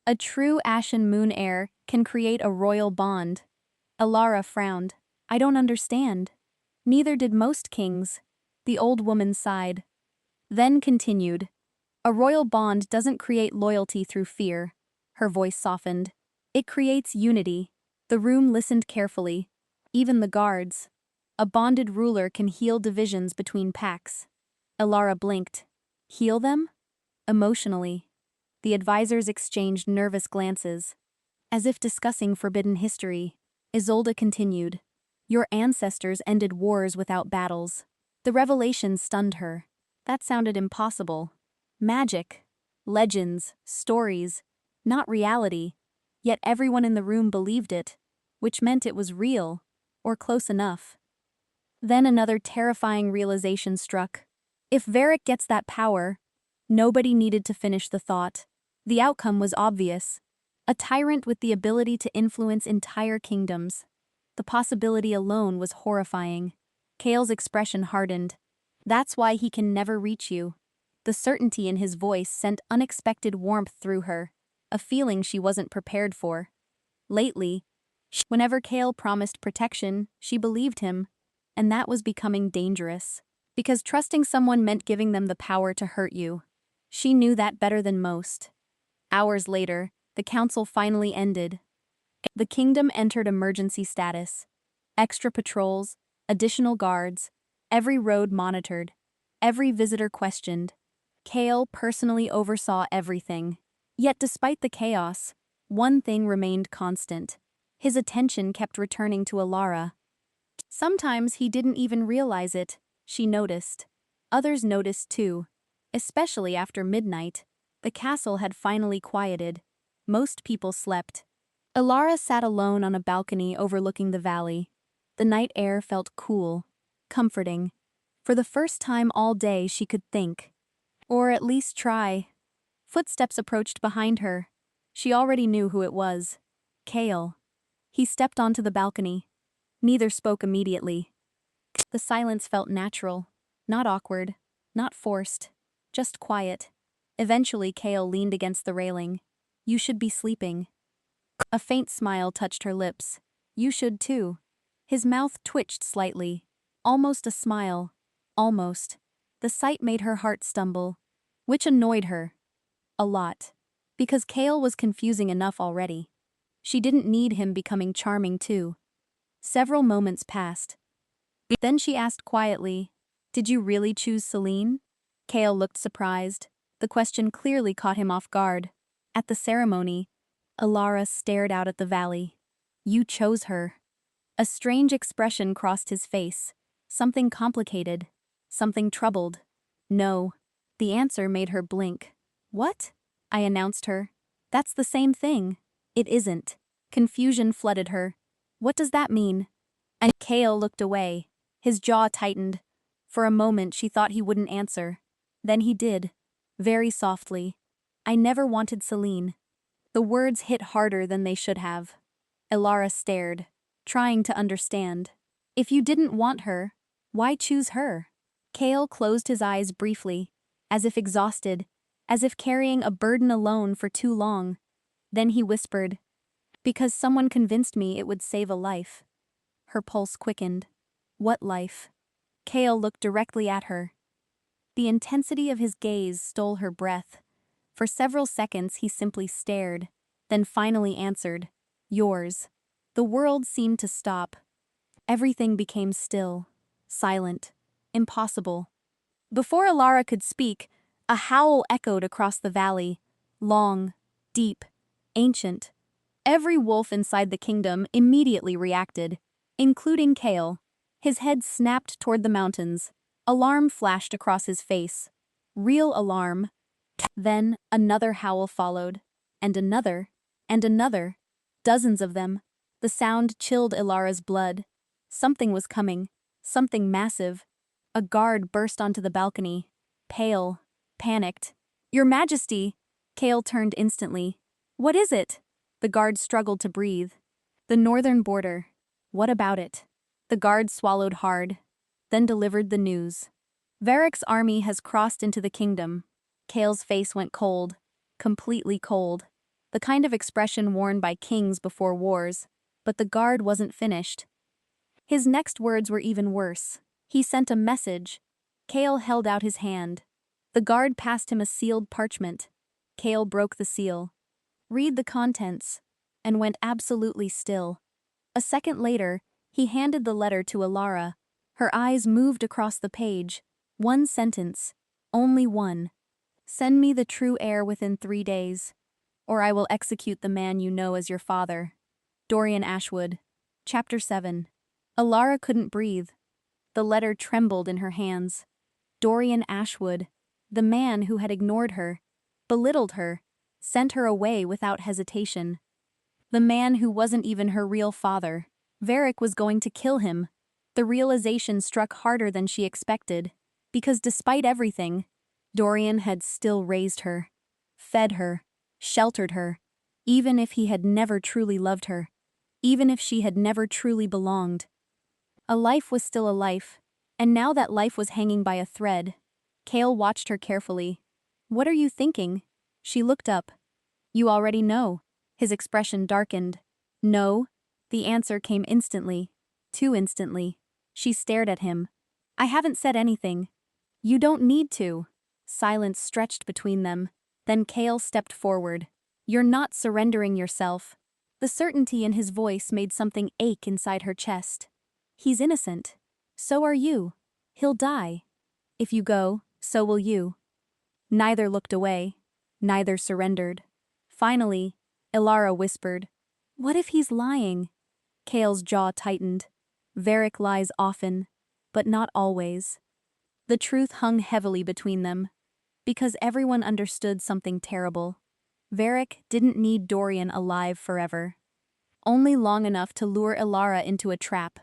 A true Ashen Moon heir can create a royal bond. Alara frowned. I don't understand. Neither did most kings. The old woman sighed. Then continued. A royal bond doesn't create loyalty through fear. Her voice softened. It creates unity. The room listened carefully. Even the guards. A bonded ruler can heal divisions between packs. Alara blinked. Heal them? Emotionally. The advisors exchanged nervous glances. As if discussing forbidden history, Isolde continued. Your ancestors ended wars without battles. The revelation stunned her. That sounded impossible. Magic. Legends. Stories. Not reality. Yet everyone in the room believed it, which meant it was real, or close enough. Then another terrifying realization struck. If Varric gets that power, nobody needed to finish the thought. The outcome was obvious. A tyrant with the ability to influence entire kingdoms. The possibility alone was horrifying. Kale's expression hardened. That's why he can never reach you. The certainty in his voice sent unexpected warmth through her, a feeling she wasn't prepared for. Lately, whenever Kale promised protection, she believed him, and that was becoming dangerous. Because trusting someone meant giving them the power to hurt you. She knew that better than most. Hours later, the council finally ended. The kingdom entered emergency status. Extra patrols, additional guards, every road monitored, every visitor questioned. Kale personally oversaw everything. Yet despite the chaos, one thing remained constant. His attention kept returning to Alara. Sometimes he didn't even realize it. She noticed. Others noticed too. Especially after midnight. The castle had finally quieted. Most people slept. Alara sat alone on a balcony overlooking the valley. The night air felt cool, comforting. For the first time all day she could think. Or at least try. Footsteps approached behind her. She already knew who it was. Kale. He stepped onto the balcony. Neither spoke immediately. The silence felt natural, not awkward, not forced, just quiet. Eventually Kale leaned against the railing. You should be sleeping. A faint smile touched her lips. You should too. His mouth twitched slightly. Almost a smile. Almost. The sight made her heart stumble. Which annoyed her. A lot. Because Kale was confusing enough already. She didn't need him becoming charming too. Several moments passed. Then she asked quietly, Did you really choose Celine? Kale looked surprised. The question clearly caught him off guard. At the ceremony, Alara stared out at the valley. You chose her. A strange expression crossed his face. Something complicated. Something troubled. No. The answer made her blink. What? I announced her. That's the same thing. It isn't. Confusion flooded her. What does that mean? And Kale looked away. His jaw tightened. For a moment she thought he wouldn't answer. Then he did. Very softly. I never wanted Celine. The words hit harder than they should have. Elara stared, trying to understand. If you didn't want her, why choose her? Kale closed his eyes briefly, as if exhausted, as if carrying a burden alone for too long. Then he whispered, "Because someone convinced me it would save a life." Her pulse quickened. What life? Kale looked directly at her. The intensity of his gaze stole her breath. For several seconds he simply stared, then finally answered, "Yours." The world seemed to stop. Everything became still, silent, impossible. Before Elara could speak, a howl echoed across the valley, long, deep, ancient. Every wolf inside the kingdom immediately reacted, including Kale. His head snapped toward the mountains. Alarm flashed across his face. Real alarm. Then another howl followed, and another, and another. Dozens of them. The sound chilled Elara's blood. Something was coming. Something massive. A guard burst onto the balcony. Pale. Panicked. "Your Majesty!" Kale turned instantly. "What is it?" The guard struggled to breathe. "The northern border. What about it?" The guard swallowed hard, then delivered the news. "Varric's army has crossed into the kingdom." Kale's face went cold. Completely cold. The kind of expression worn by kings before wars. But the guard wasn't finished. His next words were even worse. He sent a message. Kale held out his hand. The guard passed him a sealed parchment. Kale broke the seal. "Read the contents," and went absolutely still. A second later, he handed the letter to Elara. Her eyes moved across the page. One sentence. Only one. "Send me the true heir within 3 days, or I will execute the man you know as your father." Dorian Ashwood. Chapter 7. Elara couldn't breathe. The letter trembled in her hands. Dorian Ashwood. The man who had ignored her, belittled her, sent her away without hesitation. The man who wasn't even her real father. Varric was going to kill him. The realization struck harder than she expected, because despite everything, Dorian had still raised her, fed her, sheltered her, even if he had never truly loved her, even if she had never truly belonged. A life was still a life, and now that life was hanging by a thread. Kale watched her carefully. "What are you thinking?" She looked up. "You already know." His expression darkened. "No." The answer came instantly. Too instantly. She stared at him. "I haven't said anything." "You don't need to." Silence stretched between them. Then Kale stepped forward. "You're not surrendering yourself." The certainty in his voice made something ache inside her chest. "He's innocent. So are you. He'll die. If you go, so will you." Neither looked away. Neither surrendered. Finally, Elara whispered, "What if he's lying?" Kale's jaw tightened. Varric lies often, but not always. The truth hung heavily between them, because everyone understood something terrible. Varric didn't need Dorian alive forever. Only long enough to lure Elara into a trap.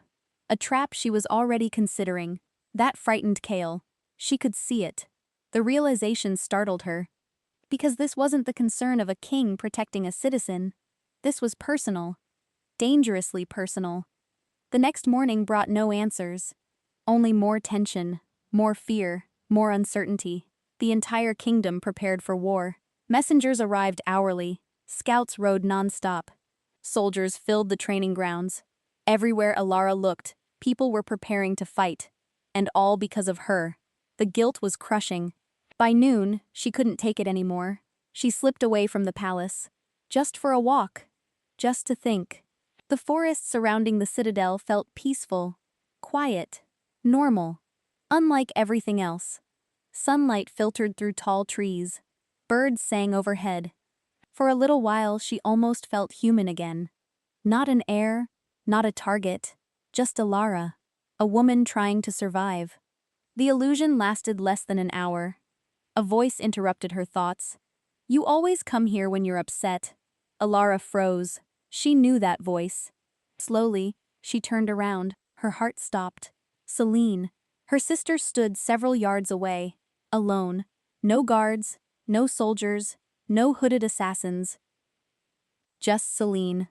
A trap she was already considering. That frightened Kale. She could see it. The realization startled her. Because this wasn't the concern of a king protecting a citizen. This was personal. Dangerously personal. The next morning brought no answers. Only more tension, more fear, more uncertainty. The entire kingdom prepared for war. Messengers arrived hourly. Scouts rode non-stop. Soldiers filled the training grounds. Everywhere Elara looked, people were preparing to fight. And all because of her. The guilt was crushing. By noon, she couldn't take it anymore. She slipped away from the palace. Just for a walk. Just to think. The forest surrounding the citadel felt peaceful, quiet, normal, unlike everything else. Sunlight filtered through tall trees. Birds sang overhead. For a little while, she almost felt human again. Not an heir, not a target, just Elara, a woman trying to survive. The illusion lasted less than an hour. A voice interrupted her thoughts. You always come here when you're upset. Alara froze. She knew that voice. Slowly, she turned around. Her heart stopped. Celine. Her sister stood several yards away, alone. No guards, no soldiers, no hooded assassins. Just Celine.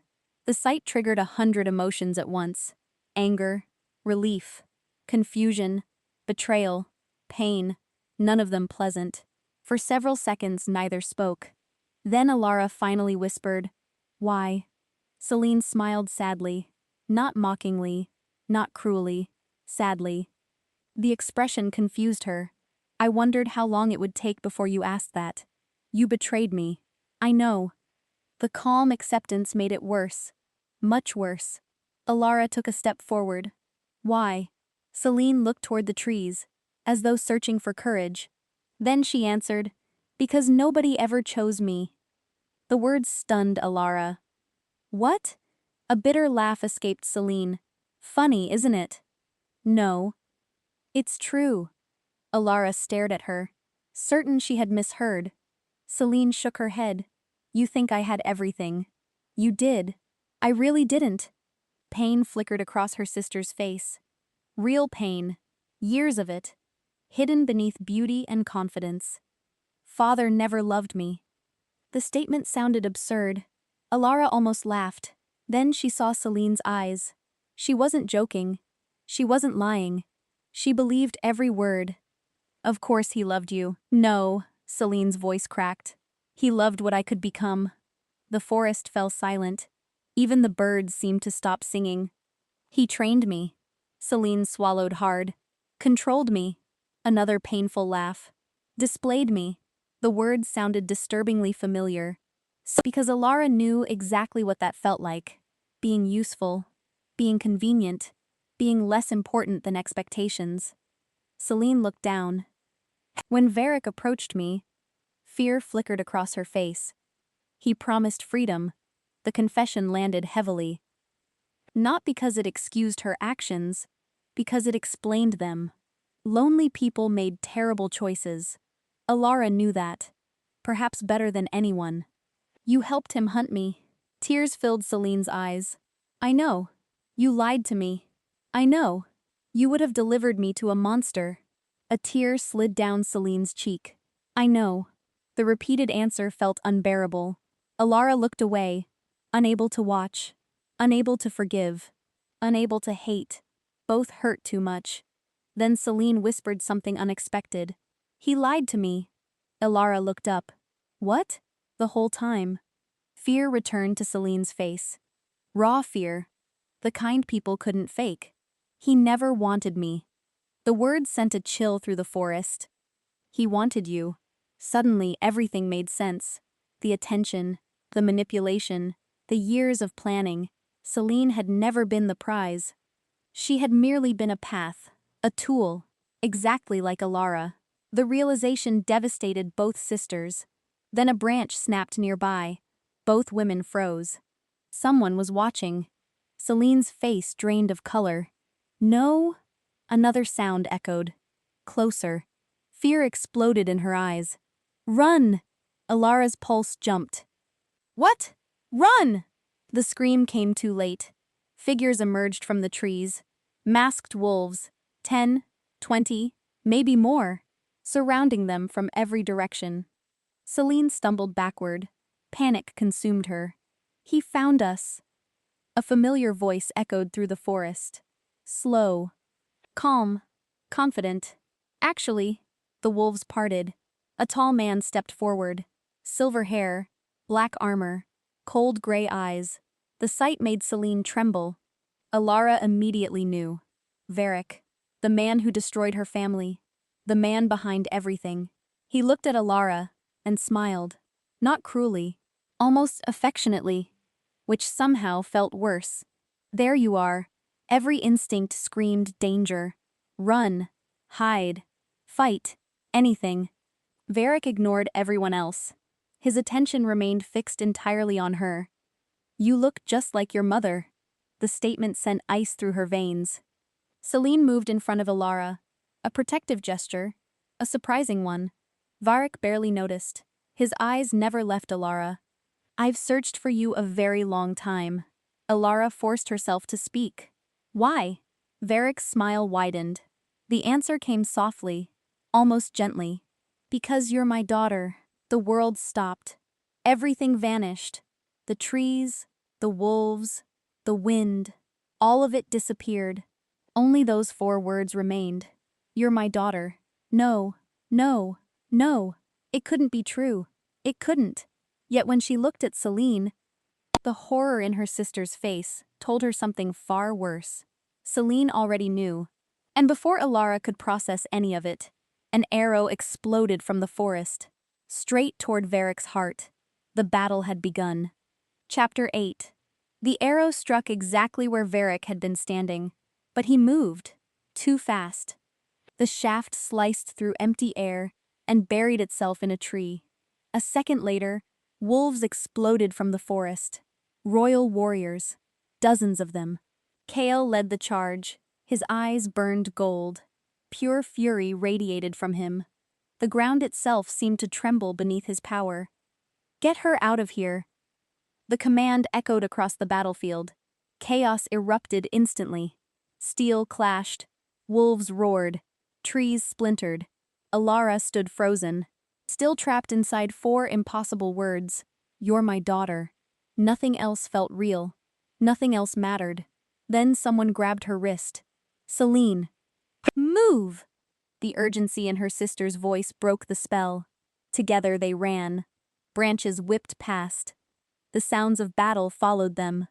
The sight triggered 100 emotions at once. Anger, relief, confusion, betrayal, pain, none of them pleasant. For several seconds neither spoke. Then Alara finally whispered, "Why?" Celine smiled sadly. Not mockingly, not cruelly, sadly. The expression confused her. I wondered how long it would take before you asked that. You betrayed me. I know. The calm acceptance made it worse. Much worse. Alara took a step forward. Why? Celine looked toward the trees, as though searching for courage. Then she answered, because nobody ever chose me. The words stunned Alara. What? A bitter laugh escaped Celine. Funny, isn't it? No. It's true. Alara stared at her, certain she had misheard. Celine shook her head. You think I had everything. You did. I really didn't. Pain flickered across her sister's face. Real pain. Years of it. Hidden beneath beauty and confidence. Father never loved me. The statement sounded absurd. Alara almost laughed. Then she saw Celine's eyes. She wasn't joking. She wasn't lying. She believed every word. Of course he loved you. No, Celine's voice cracked. He loved what I could become. The forest fell silent. Even the birds seemed to stop singing. He trained me. Celine swallowed hard. Controlled me. Another painful laugh. Displayed me. The words sounded disturbingly familiar. Because Alara knew exactly what that felt like. Being useful. Being convenient. Being less important than expectations. Celine looked down. When Varric approached me, fear flickered across her face. He promised freedom. The confession landed heavily. Not because it excused her actions, because it explained them. Lonely people made terrible choices. Alara knew that. Perhaps better than anyone. You helped him hunt me. Tears filled Celine's eyes. I know. You lied to me. I know. You would have delivered me to a monster. A tear slid down Celine's cheek. I know. The repeated answer felt unbearable. Alara looked away, unable to watch, unable to forgive, unable to hate. Both hurt too much. Then Celine whispered something unexpected. He lied to me. Alara looked up. What? The whole time. Fear returned to Celine's face. Raw fear. The kind people couldn't fake. He never wanted me. The words sent a chill through the forest. He wanted you. Suddenly everything made sense. The attention, the manipulation, the years of planning. Celine had never been the prize. She had merely been a path, a tool, exactly like Alara. The realization devastated both sisters. Then a branch snapped nearby. Both women froze. Someone was watching. Celine's face drained of color. No? Another sound echoed. Closer. Fear exploded in her eyes. Run! Alara's pulse jumped. What? Run! The scream came too late. Figures emerged from the trees. Masked wolves. 10, 20, maybe more. Surrounding them from every direction. Celine stumbled backward. Panic consumed her. He found us. A familiar voice echoed through the forest. Slow. Calm. Confident. Actually, the wolves parted. A tall man stepped forward. Silver hair. Black armor. Cold gray eyes. The sight made Celine tremble. Alara immediately knew. Varric. The man who destroyed her family. The man behind everything. He looked at Alara and smiled. Not cruelly. Almost affectionately. Which somehow felt worse. There you are. Every instinct screamed danger. Run. Hide. Fight. Anything. Varric ignored everyone else. His attention remained fixed entirely on her. You look just like your mother. The statement sent ice through her veins. Celine moved in front of Alara. A protective gesture. A surprising one. Varric barely noticed. His eyes never left Alara. I've searched for you a very long time. Alara forced herself to speak. Why? Varric's smile widened. The answer came softly, almost gently. Because you're my daughter. The world stopped. Everything vanished. The trees, the wolves, the wind, all of it disappeared. Only those 4 words remained. You're my daughter. No, no, no. It couldn't be true. It couldn't. Yet when she looked at Celine, the horror in her sister's face told her something far worse. Celine already knew. And before Alara could process any of it, an arrow exploded from the forest, straight toward Varric's heart. The battle had begun. Chapter 8. The arrow struck exactly where Varric had been standing, but he moved. Too fast. The shaft sliced through empty air and buried itself in a tree. A second later, wolves exploded from the forest. Royal warriors. Dozens of them. Kale led the charge. His eyes burned gold. Pure fury radiated from him. The ground itself seemed to tremble beneath his power. Get her out of here. The command echoed across the battlefield. Chaos erupted instantly. Steel clashed. Wolves roared. Trees splintered. Alara stood frozen, still trapped inside 4 impossible words. You're my daughter. Nothing else felt real. Nothing else mattered. Then someone grabbed her wrist. Celine. Move! The urgency in her sister's voice broke the spell. Together they ran. Branches whipped past. The sounds of battle followed them.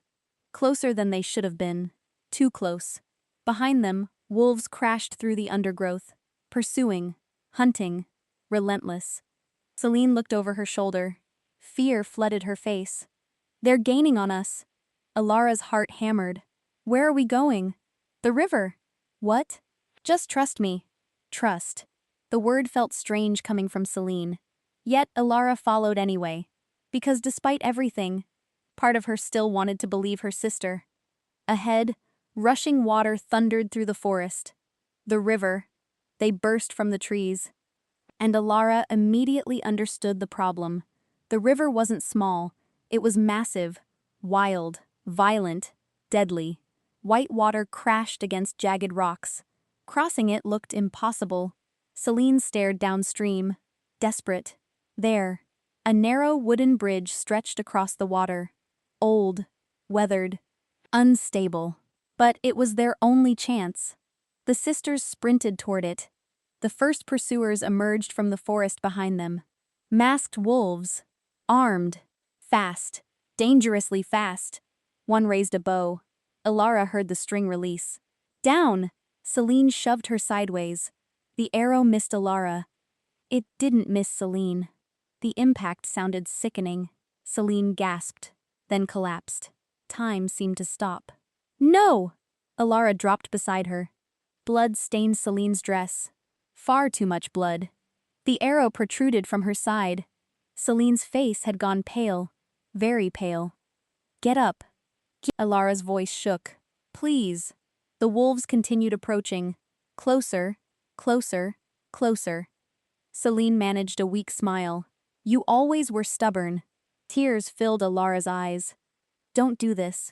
Closer than they should have been. Too close. Behind them, wolves crashed through the undergrowth, pursuing, hunting, relentless. Celine looked over her shoulder. Fear flooded her face. They're gaining on us. Alara's heart hammered. Where are we going? The river. What? Just trust me. Trust. The word felt strange coming from Celine. Yet Alara followed anyway. Because despite everything, part of her still wanted to believe her sister. Ahead, rushing water thundered through the forest. The river. They burst from the trees. And Alara immediately understood the problem. The river wasn't small. It was massive, wild, violent, deadly. White water crashed against jagged rocks. Crossing it looked impossible. Celine stared downstream, desperate. There, a narrow wooden bridge stretched across the water. Old, weathered, unstable. But it was their only chance. The sisters sprinted toward it. The first pursuers emerged from the forest behind them. Masked wolves. Armed. Fast. Dangerously fast. One raised a bow. Alara heard the string release. Down! Celine shoved her sideways. The arrow missed Alara. It didn't miss Celine. The impact sounded sickening. Celine gasped, then collapsed. Time seemed to stop. No! Alara dropped beside her. Blood stained Celine's dress. Far too much blood. The arrow protruded from her side. Celine's face had gone pale. Very pale. Get up. Alara's voice shook. Please. The wolves continued approaching. Closer, closer, closer. Celine managed a weak smile. You always were stubborn. Tears filled Alara's eyes. Don't do this.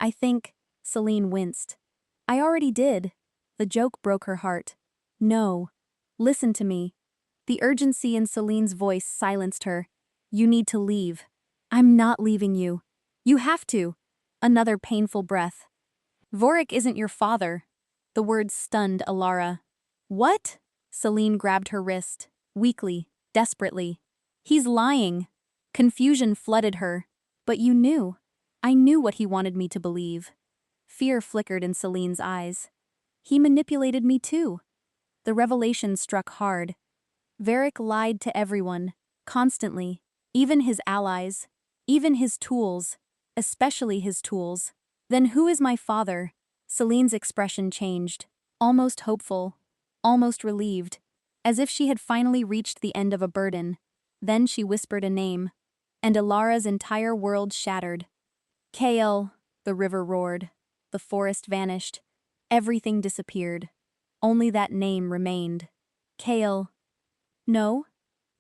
I think, Celine winced. I already did. The joke broke her heart. No. Listen to me. The urgency in Celine's voice silenced her. You need to leave. I'm not leaving you. You have to. Another painful breath. Vorik isn't your father. The words stunned Alara. What? Celine grabbed her wrist, weakly, desperately. He's lying. Confusion flooded her. But you knew. I knew what he wanted me to believe. Fear flickered in Celine's eyes. He manipulated me too. The revelation struck hard. Varric lied to everyone, constantly, even his allies, even his tools, especially his tools. Then who is my father? Celine's expression changed, almost hopeful, almost relieved, as if she had finally reached the end of a burden. Then she whispered a name, and Alara's entire world shattered. Kale, the river roared. The forest vanished. Everything disappeared. Only that name remained. Kale. No?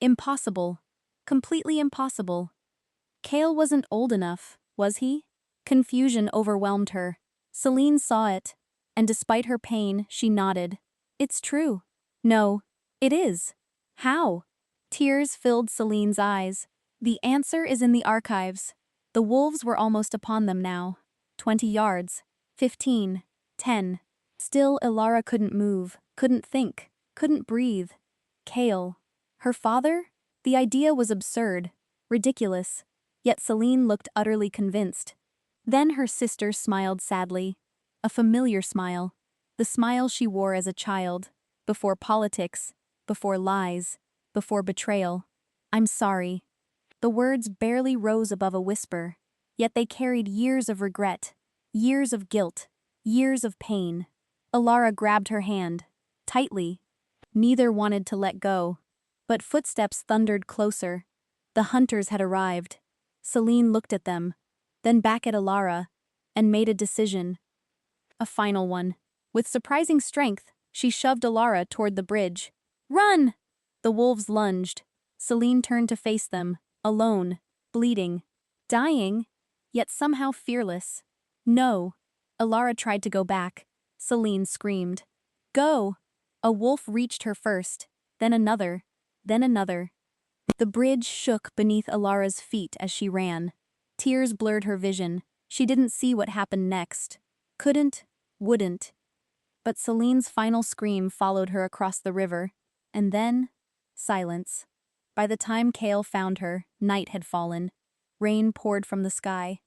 Impossible. Completely impossible. Kale wasn't old enough, was he? Confusion overwhelmed her. Celine saw it, and despite her pain, she nodded. It's true. No, it is. How? Tears filled Celine's eyes. The answer is in the archives. The wolves were almost upon them now. 20 yards. 15. 10. Still, Ilara couldn't move, couldn't think, couldn't breathe. Kale. Her father? The idea was absurd, ridiculous. Yet Celine looked utterly convinced. Then her sister smiled sadly. A familiar smile. The smile she wore as a child. Before politics. Before lies. Before betrayal. I'm sorry. The words barely rose above a whisper. Yet they carried years of regret. Years of guilt. Years of pain. Ilara grabbed her hand. Tightly. Neither wanted to let go. But footsteps thundered closer. The hunters had arrived. Celine looked at them, then back at Ilara, and made a decision. A final one. With surprising strength, she shoved Ilara toward the bridge. Run! The wolves lunged. Celine turned to face them, alone, bleeding, dying, yet somehow fearless. No. Ilara tried to go back. Celine screamed. Go! A wolf reached her first, then another, then another. The bridge shook beneath Ilara's feet as she ran. Tears blurred her vision. She didn't see what happened next. Couldn't, wouldn't. But Celine's final scream followed her across the river. And then, silence. By the time Kale found her, night had fallen. Rain poured from the sky.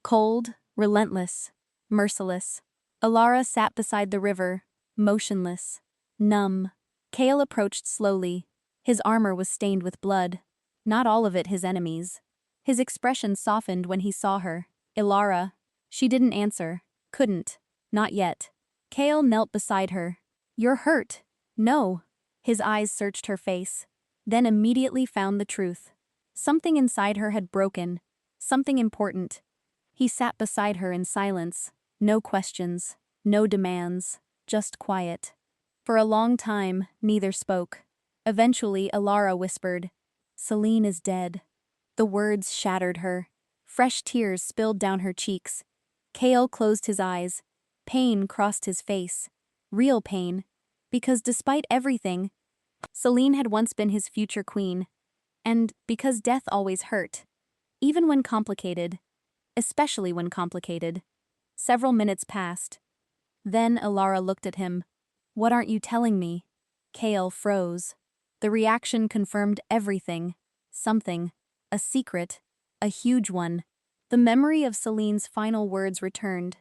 Cold, relentless, merciless. Ilara sat beside the river, motionless, numb. Kale approached slowly. His armor was stained with blood. Not all of it his enemies. His expression softened when he saw her. Ilara. She didn't answer. Couldn't. Not yet. Kale knelt beside her. You're hurt. No. His eyes searched her face. Then immediately found the truth. Something inside her had broken. Something important. He sat beside her in silence. No questions. No demands. Just quiet. For a long time, neither spoke. Eventually, Ilara whispered, Celine is dead. The words shattered her. Fresh tears spilled down her cheeks. Kale closed his eyes. Pain crossed his face. Real pain. Because despite everything, Celine had once been his future queen. And because death always hurt. Even when complicated. Especially when complicated. Several minutes passed. Then Ilara looked at him. What aren't you telling me? Kale froze. The reaction confirmed everything. Something. A secret. A huge one. The memory of Celine's final words returned.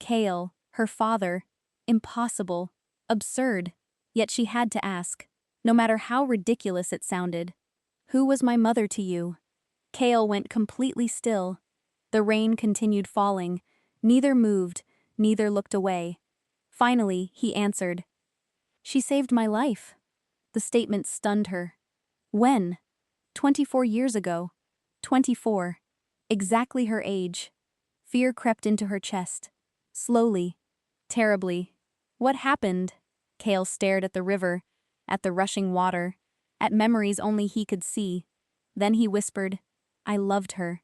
Kale, her father. Impossible. Absurd. Yet she had to ask. No matter how ridiculous it sounded. Who was my mother to you? Kale went completely still. The rain continued falling. Neither moved, neither looked away. Finally, he answered. She saved my life. The statement stunned her. When? 24 years ago. 24. Exactly her age. Fear crept into her chest. Slowly. Terribly. What happened? Kale stared at the river, at the rushing water, at memories only he could see. Then he whispered, I loved her.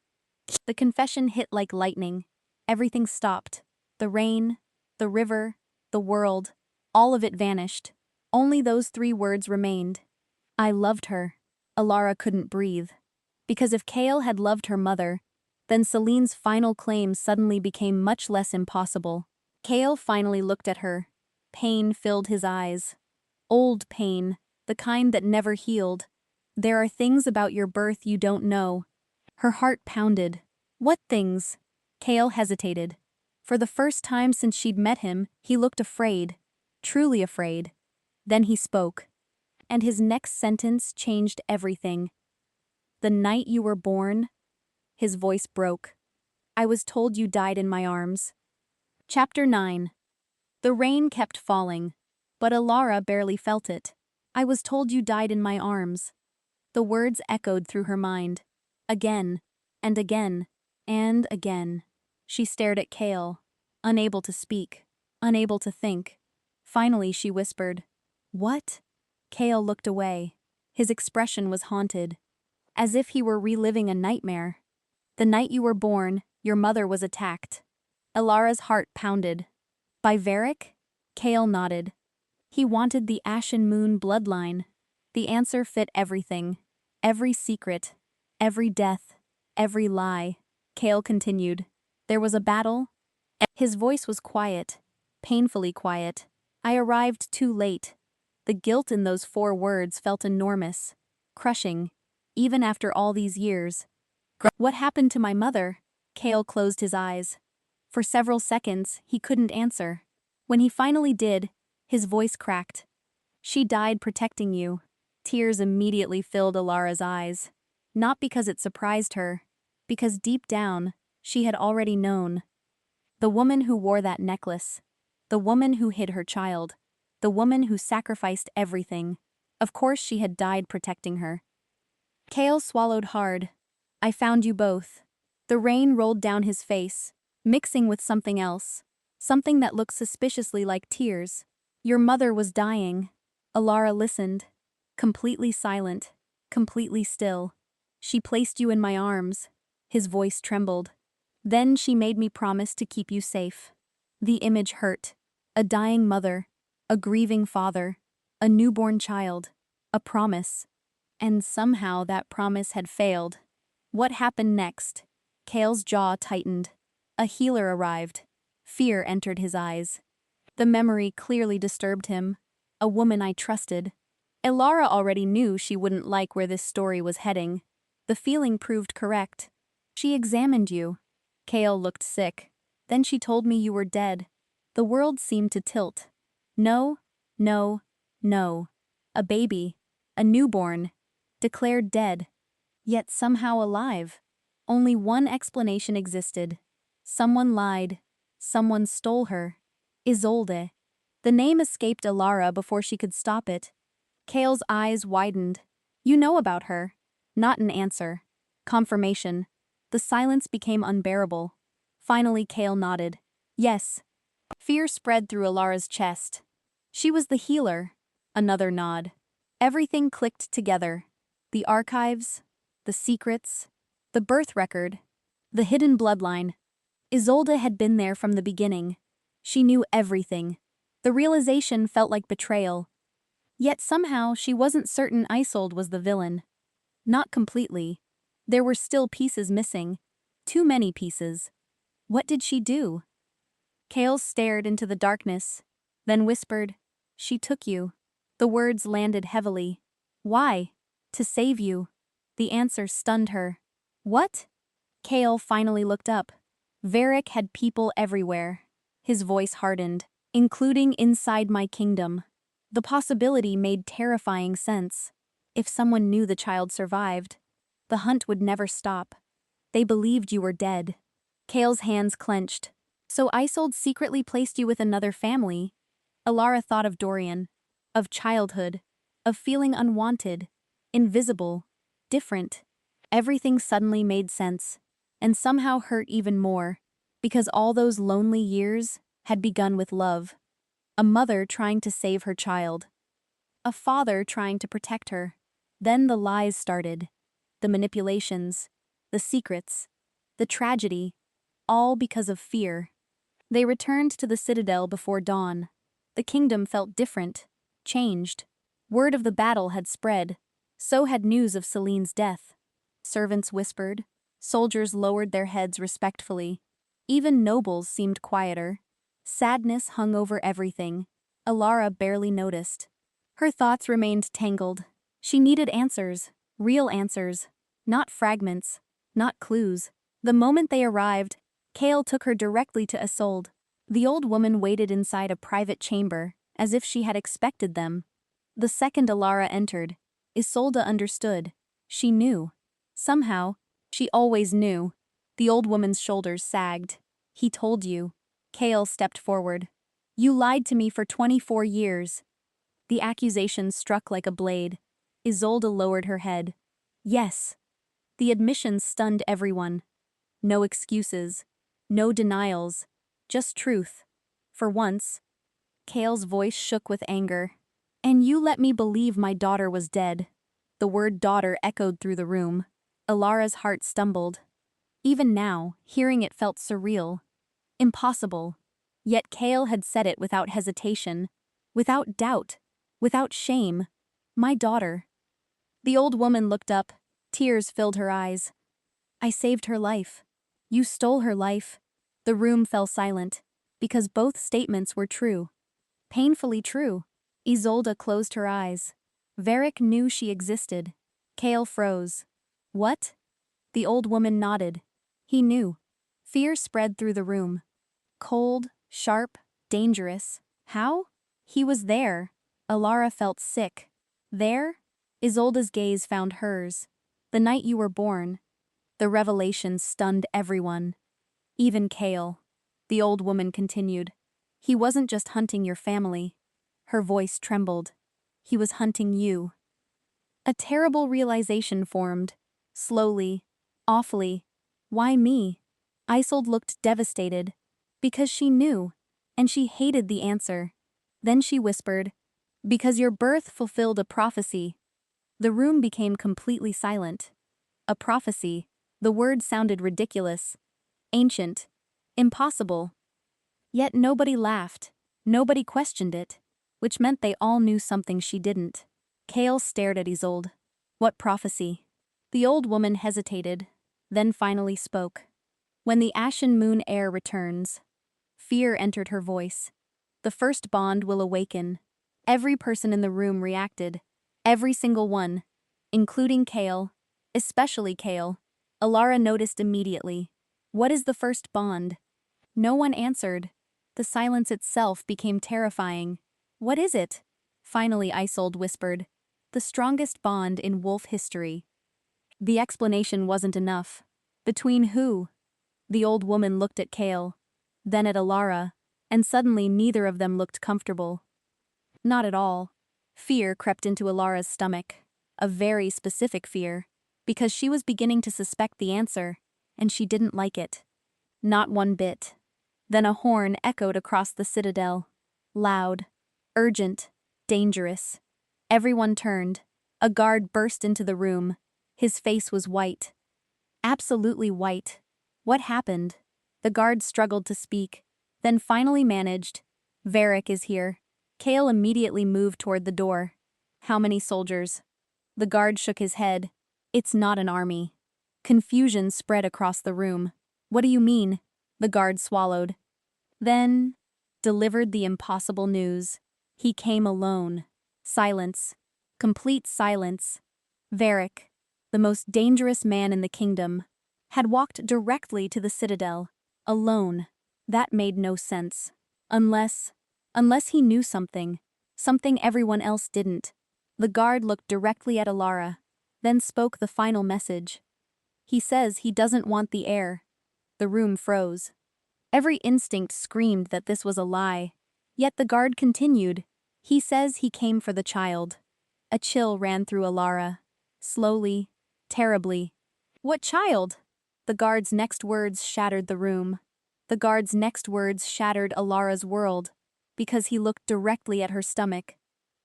The confession hit like lightning. Everything stopped. The rain, the river, the world, all of it vanished. Only those 3 words remained. I loved her. Ilara couldn't breathe. Because if Kale had loved her mother, then Celine's final claim suddenly became much less impossible. Kale finally looked at her. Pain filled his eyes. Old pain, the kind that never healed. There are things about your birth you don't know. Her heart pounded. What things? Kale hesitated. For the first time since she'd met him, he looked afraid. Truly afraid. Then he spoke. And his next sentence changed everything. The night you were born, his voice broke. I was told you died in my arms. Chapter 9. The rain kept falling, but Ilara barely felt it. I was told you died in my arms. The words echoed through her mind. Again, and again, and again. She stared at Kale, unable to speak, unable to think. Finally she whispered, What? Kale looked away. His expression was haunted, as if he were reliving a nightmare. The night you were born, your mother was attacked. Elara's heart pounded. By Varric? Kale nodded. He wanted the Ashen Moon bloodline. The answer fit everything. Every secret. Every death. Every lie. Kale continued. There was a battle. His voice was quiet. Painfully quiet. I arrived too late. The guilt in those 4 words felt enormous. Crushing. Even after all these years. What happened to my mother? Kale closed his eyes. For several seconds, he couldn't answer. When he finally did, his voice cracked. She died protecting you. Tears immediately filled Elara's eyes. Not because it surprised her, because deep down, she had already known. The woman who wore that necklace. The woman who hid her child. The woman who sacrificed everything. Of course she had died protecting her. Kale swallowed hard. I found you both. The rain rolled down his face, mixing with something else. Something that looked suspiciously like tears. Your mother was dying. Elara listened. Completely silent. Completely still. She placed you in my arms. His voice trembled. Then she made me promise to keep you safe. The image hurt. A dying mother. A grieving father. A newborn child. A promise. And somehow that promise had failed. What happened next? Kale's jaw tightened. A healer arrived. Fear entered his eyes. The memory clearly disturbed him. A woman I trusted. Elara already knew she wouldn't like where this story was heading. The feeling proved correct. She examined you. Kale looked sick. Then she told me you were dead. The world seemed to tilt. No, no, no. A baby. A newborn. Declared dead. Yet somehow alive. Only one explanation existed. Someone lied. Someone stole her. Isolde. The name escaped Elara before she could stop it. Kale's eyes widened. You know about her. Not an answer. Confirmation. The silence became unbearable. Finally Kale nodded. Yes. Fear spread through Elara's chest. She was the healer. Another nod. Everything clicked together. The archives. The secrets. The birth record. The hidden bloodline. Isolde had been there from the beginning. She knew everything. The realization felt like betrayal. Yet somehow she wasn't certain Isolde was the villain. Not completely. There were still pieces missing. Too many pieces. What did she do? Kale stared into the darkness, then whispered, She took you. The words landed heavily. Why? To save you. The answer stunned her. What? Kale finally looked up. Varric had people everywhere. His voice hardened, including inside my kingdom. The possibility made terrifying sense. If someone knew the child survived, the hunt would never stop. They believed you were dead. Kale's hands clenched. So Isolde secretly placed you with another family. Elara thought of Dorian, of childhood, of feeling unwanted, invisible, different. Everything suddenly made sense, and somehow hurt even more, because all those lonely years had begun with love. A mother trying to save her child. A father trying to protect her. Then the lies started. The manipulations. The secrets. The tragedy. All because of fear. They returned to the citadel before dawn. The kingdom felt different. Changed. Word of the battle had spread. So had news of Celine's death. Servants whispered. Soldiers lowered their heads respectfully. Even nobles seemed quieter. Sadness hung over everything. Elara barely noticed. Her thoughts remained tangled. She needed answers. Real answers. Not fragments. Not clues. The moment they arrived, Kale took her directly to Isolde. The old woman waited inside a private chamber, as if she had expected them. The second Elara entered, Isolde understood. She knew. Somehow, she always knew. The old woman's shoulders sagged. He told you. Kale stepped forward. You lied to me for 24 years. The accusation struck like a blade. Isolde lowered her head. Yes. The admission stunned everyone. No excuses. No denials. Just truth. For once. Kale's voice shook with anger. And you let me believe my daughter was dead. The word daughter echoed through the room. Alara's heart stumbled. Even now, hearing it felt surreal. Impossible. Yet Kale had said it without hesitation, without doubt, without shame. My daughter. The old woman looked up. Tears filled her eyes. I saved her life. You stole her life. The room fell silent, because both statements were true. Painfully true. Isolde closed her eyes. Varric knew she existed. Kale froze. What? The old woman nodded. He knew. Fear spread through the room. Cold, sharp, dangerous. How? He was there. Alara felt sick. There? Isolde's gaze found hers. The night you were born. The revelation stunned everyone. Even Kale. The old woman continued. He wasn't just hunting your family. Her voice trembled. He was hunting you. A terrible realization formed. Slowly. Awfully. Why me? Isolde looked devastated. Because she knew. And she hated the answer. Then she whispered. Because your birth fulfilled a prophecy. The room became completely silent. A prophecy. The word sounded ridiculous. Ancient. Impossible. Yet nobody laughed. Nobody questioned it. Which meant they all knew something she didn't. Kale stared at Isolde. What prophecy? The old woman hesitated, then finally spoke. When the ashen moon air returns. Fear entered her voice. The first bond will awaken. Every person in the room reacted. Every single one. Including Kale. Especially Kale. Alara noticed immediately. What is the first bond? No one answered. The silence itself became terrifying. What is it? Finally Isolde whispered. The strongest bond in wolf history. The explanation wasn't enough. Between who? The old woman looked at Kale, then at Alara, and suddenly neither of them looked comfortable. Not at all. Fear crept into Alara's stomach. A very specific fear, because she was beginning to suspect the answer, and she didn't like it. Not one bit. Then a horn echoed across the citadel. Loud. Urgent. Dangerous. Everyone turned. A guard burst into the room. His face was white. Absolutely white. What happened? The guard struggled to speak, then finally managed. Varric is here. Kale immediately moved toward the door. How many soldiers? The guard shook his head. It's not an army. Confusion spread across the room. What do you mean? The guard swallowed. Then, delivered the impossible news. He came alone. Silence. Complete silence. Varric, the most dangerous man in the kingdom, had walked directly to the citadel. Alone. That made no sense. Unless he knew something. Something everyone else didn't. The guard looked directly at Alara, then spoke the final message. He says he doesn't want the heir. The room froze. Every instinct screamed that this was a lie. Yet the guard continued. He says he came for the child. A chill ran through Alara. Slowly, terribly. What child? The guard's next words shattered the room. The guard's next words shattered Alara's world, because he looked directly at her stomach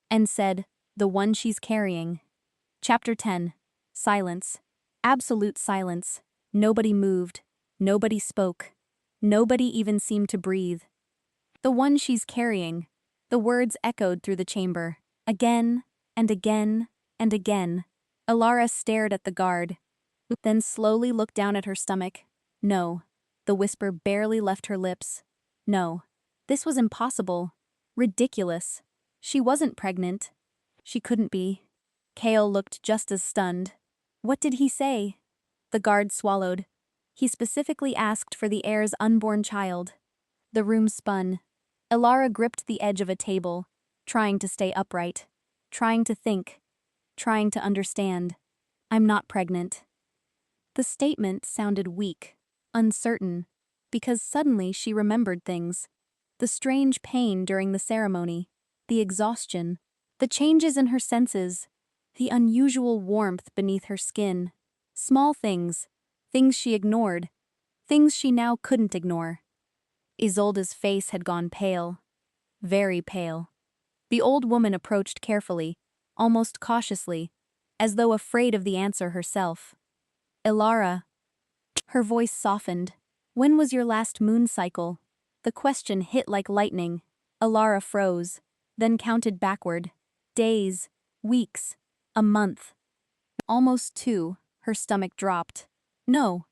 and said, the one she's carrying. Chapter 10. Silence. Absolute silence. Nobody moved. Nobody spoke. Nobody even seemed to breathe. The one she's carrying. The words echoed through the chamber. Again, and again, and again. Alara stared at the guard, then slowly looked down at her stomach. No. The whisper barely left her lips. No. This was impossible. Ridiculous. She wasn't pregnant. She couldn't be. Kale looked just as stunned. What did he say? The guard swallowed. He specifically asked for the heir's unborn child. The room spun. Alara gripped the edge of a table, trying to stay upright, trying to think, trying to understand. I'm not pregnant. The statement sounded weak, uncertain, because suddenly she remembered things. The strange pain during the ceremony, the exhaustion, the changes in her senses, the unusual warmth beneath her skin. Small things, things she ignored, things she now couldn't ignore. Isolde's face had gone pale. Very pale. The old woman approached carefully, almost cautiously. as though afraid of the answer herself. Elara. Her voice softened. When was your last moon cycle? The question hit like lightning. Elara froze, then counted backward. Days, weeks, a month. Almost 2, her stomach dropped. No.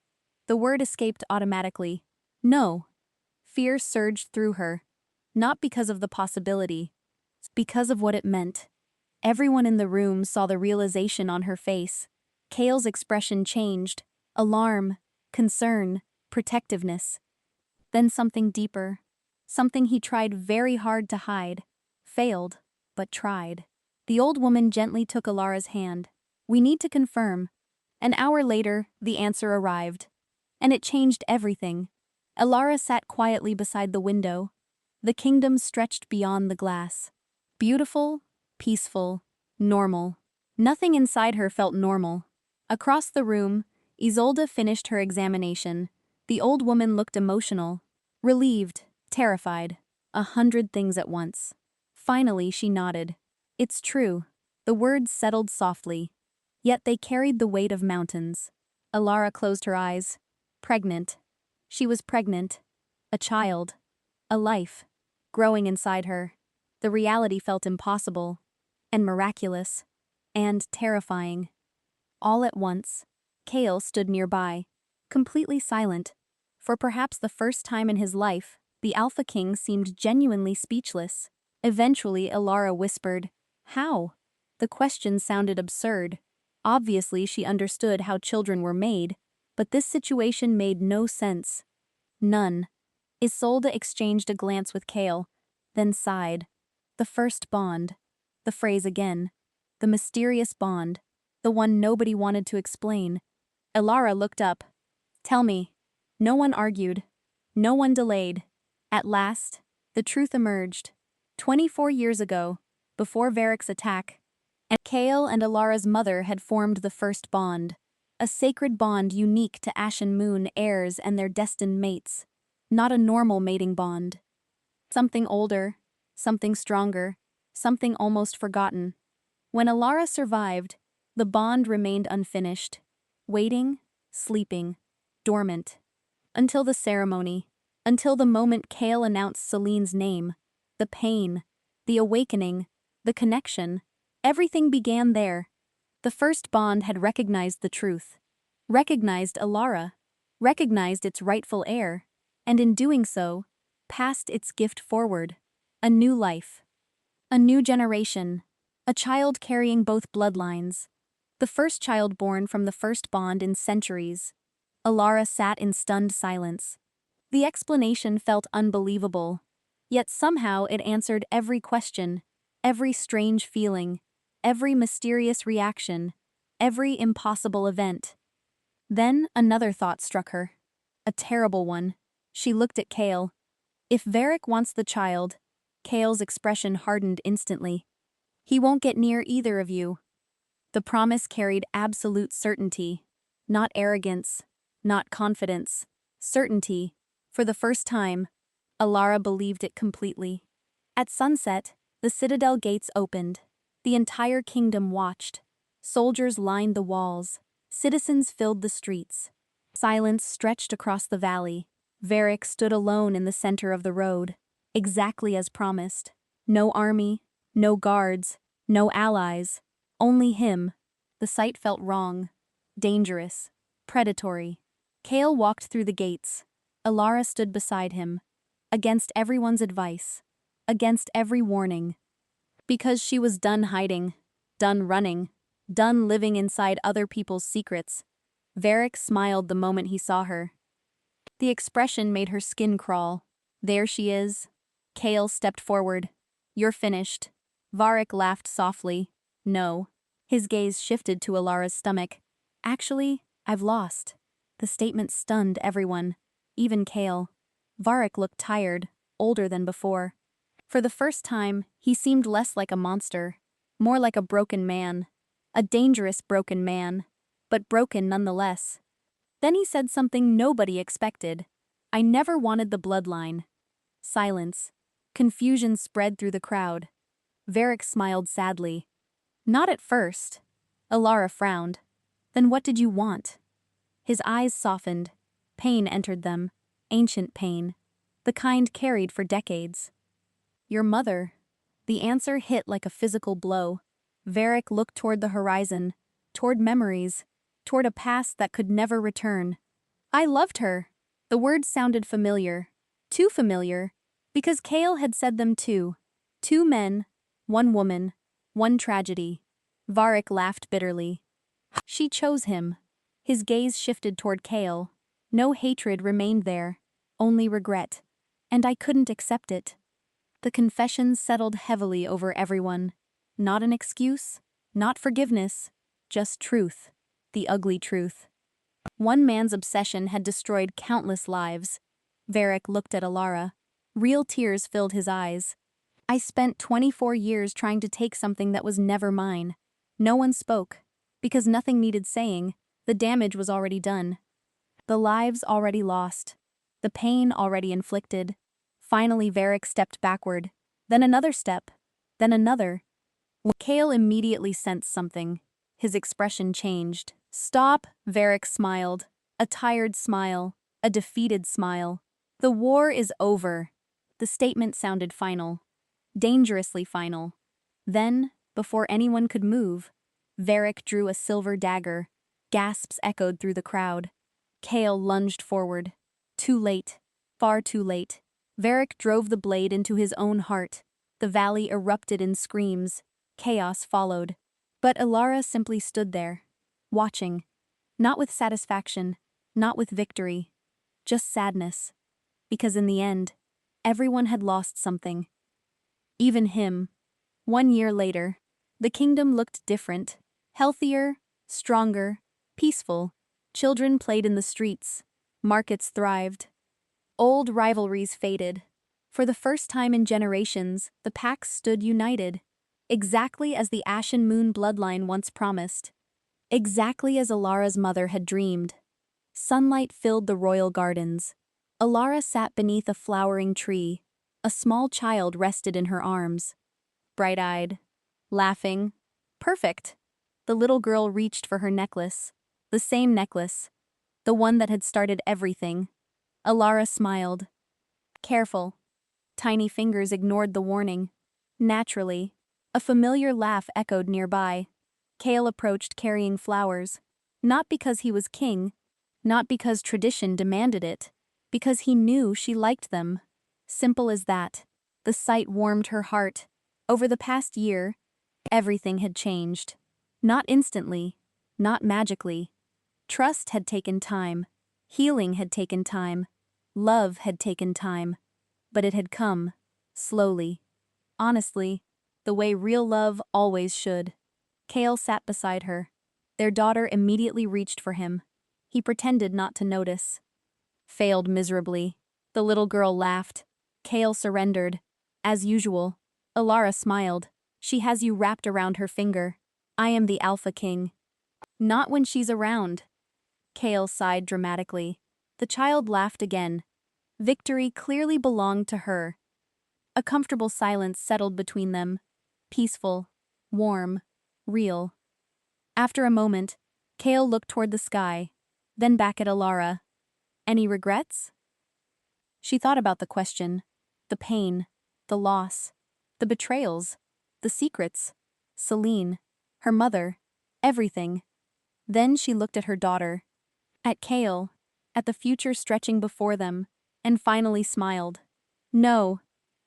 The word escaped automatically. No. Fear surged through her. Not because of the possibility, because of what it meant. Everyone in the room saw the realization on her face. Kale's expression changed. Alarm, concern, protectiveness. Then something deeper. Something he tried very hard to hide. Failed, but tried. The old woman gently took Alara's hand. We need to confirm. An hour later, the answer arrived. And it changed everything. Elara sat quietly beside the window. The kingdom stretched beyond the glass. Beautiful, peaceful, normal. Nothing inside her felt normal. Across the room, Isolde finished her examination. The old woman looked emotional, relieved, terrified, 100 things at once. Finally, she nodded. It's true. The words settled softly. Yet they carried the weight of mountains. Elara closed her eyes. Pregnant. She was pregnant. A child. A life. Growing inside her. The reality felt impossible. And miraculous. And terrifying. All at once, Kale stood nearby, completely silent. For perhaps the first time in his life, the Alpha King seemed genuinely speechless. Eventually, Elara whispered, "How?" The question sounded absurd. Obviously, she understood how children were made, but this situation made no sense. None. Isolde exchanged a glance with Kale, then sighed. The first bond. The phrase again. The mysterious bond. The one nobody wanted to explain. Elara looked up. Tell me. No one argued. No one delayed. At last, the truth emerged. 24 years ago, before Varric's attack, and Kale and Alara's mother had formed the first bond. A sacred bond unique to Ashen Moon heirs and their destined mates. Not a normal mating bond. Something older, something stronger, something almost forgotten. When Elara survived, the bond remained unfinished. Waiting, sleeping, dormant. Until the ceremony. Until the moment Kale announced Celine's name. The pain. The awakening. The connection. Everything began there. The first bond had recognized the truth. Recognized Elara. Recognized its rightful heir. And in doing so, passed its gift forward. A new life. A new generation. A child carrying both bloodlines. The first child born from the first bond in centuries. Elara sat in stunned silence. The explanation felt unbelievable. Yet somehow it answered every question, every strange feeling, every mysterious reaction, every impossible event. Then another thought struck her. A terrible one. She looked at Kale. If Varric wants the child, Kale's expression hardened instantly. He won't get near either of you. The promise carried absolute certainty. Not arrogance, not confidence. Certainty. For the first time, Elara believed it completely. At sunset, the citadel gates opened. The entire kingdom watched. Soldiers lined the walls. Citizens filled the streets. Silence stretched across the valley. Varric stood alone in the center of the road. Exactly as promised. No army, no guards, no allies. Only him. The sight felt wrong. Dangerous. Predatory. Kale walked through the gates. Elara stood beside him. Against everyone's advice. Against every warning. Because she was done hiding. Done running. Done living inside other people's secrets. Varric smiled the moment he saw her. The expression made her skin crawl. There she is. Kale stepped forward. You're finished. Varric laughed softly. No. His gaze shifted to Elara's stomach. Actually, I've lost. The statement stunned everyone. Even Kale. Varric looked tired, older than before. For the first time, he seemed less like a monster. More like a broken man. A dangerous broken man. But broken nonetheless. Then he said something nobody expected. I never wanted the bloodline. Silence. Confusion spread through the crowd. Varric smiled sadly. Not at first. Alara frowned. Then what did you want? His eyes softened. Pain entered them. Ancient pain. The kind carried for decades. Your mother. The answer hit like a physical blow. Varric looked toward the horizon, toward memories, toward a past that could never return. I loved her. The words sounded familiar. Too familiar. Because Kale had said them too. 2 men, 1 woman, 1 tragedy. Varric laughed bitterly. She chose him. His gaze shifted toward Kale. No hatred remained there. Only regret. And I couldn't accept it. The confessions settled heavily over everyone. Not an excuse, not forgiveness, just truth. The ugly truth. One man's obsession had destroyed countless lives. Varric looked at Alara. Real tears filled his eyes. I spent 24 years trying to take something that was never mine. No one spoke. Because nothing needed saying. The damage was already done. The lives already lost. The pain already inflicted. Finally Varric stepped backward. Then another step. Then another. Kale immediately sensed something. His expression changed. Stop, Varric smiled. A tired smile. A defeated smile. The war is over. The statement sounded final. Dangerously final. Then, before anyone could move, Varric drew a silver dagger. Gasps echoed through the crowd. Kale lunged forward. Too late. Far too late. Varric drove the blade into his own heart. The valley erupted in screams. Chaos followed. But Alara simply stood there, watching. Not with satisfaction, not with victory. Just sadness. Because in the end, everyone had lost something. Even him. 1 year later, the kingdom looked different. Healthier, stronger, peaceful. Children played in the streets. Markets thrived. Old rivalries faded. For the first time in generations, the packs stood united. Exactly as the Ashen Moon bloodline once promised. Exactly as Alara's mother had dreamed. Sunlight filled the royal gardens. Alara sat beneath a flowering tree. A small child rested in her arms. Bright-eyed. Laughing. Perfect. The little girl reached for her necklace. The same necklace. The one that had started everything. Alara smiled. Careful. Tiny fingers ignored the warning. Naturally. A familiar laugh echoed nearby. Kale approached carrying flowers. Not because he was king. Not because tradition demanded it. Because he knew she liked them. Simple as that. The sight warmed her heart. Over the past year, everything had changed. Not instantly. Not magically. Trust had taken time. Healing had taken time. Love had taken time. But it had come. Slowly. Honestly. The way real love always should. Kale sat beside her. Their daughter immediately reached for him. He pretended not to notice. Failed miserably. The little girl laughed. Kale surrendered. As usual. Alara smiled. She has you wrapped around her finger. I am the Alpha King. Not when she's around. Kale sighed dramatically. The child laughed again. Victory clearly belonged to her. A comfortable silence settled between them. Peaceful. Warm. Real. After a moment, Kale looked toward the sky, then back at Alara. Any regrets? She thought about the question, the pain, the loss, the betrayals, the secrets, Celine, her mother, everything. Then she looked at her daughter, at Kale, at the future stretching before them, and finally smiled. No,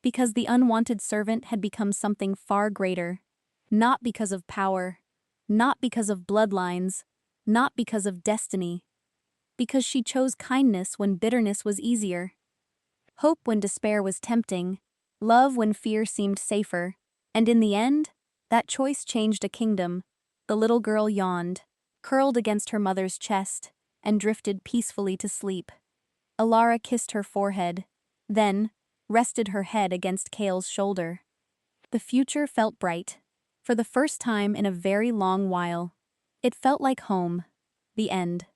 because the unwanted servant had become something far greater. Not because of power, not because of bloodlines, not because of destiny. Because she chose kindness when bitterness was easier. Hope when despair was tempting. Love when fear seemed safer. And in the end, that choice changed a kingdom. The little girl yawned, curled against her mother's chest, and drifted peacefully to sleep. Alara kissed her forehead, then rested her head against Kale's shoulder. The future felt bright. For the first time in a very long while. It felt like home. The end.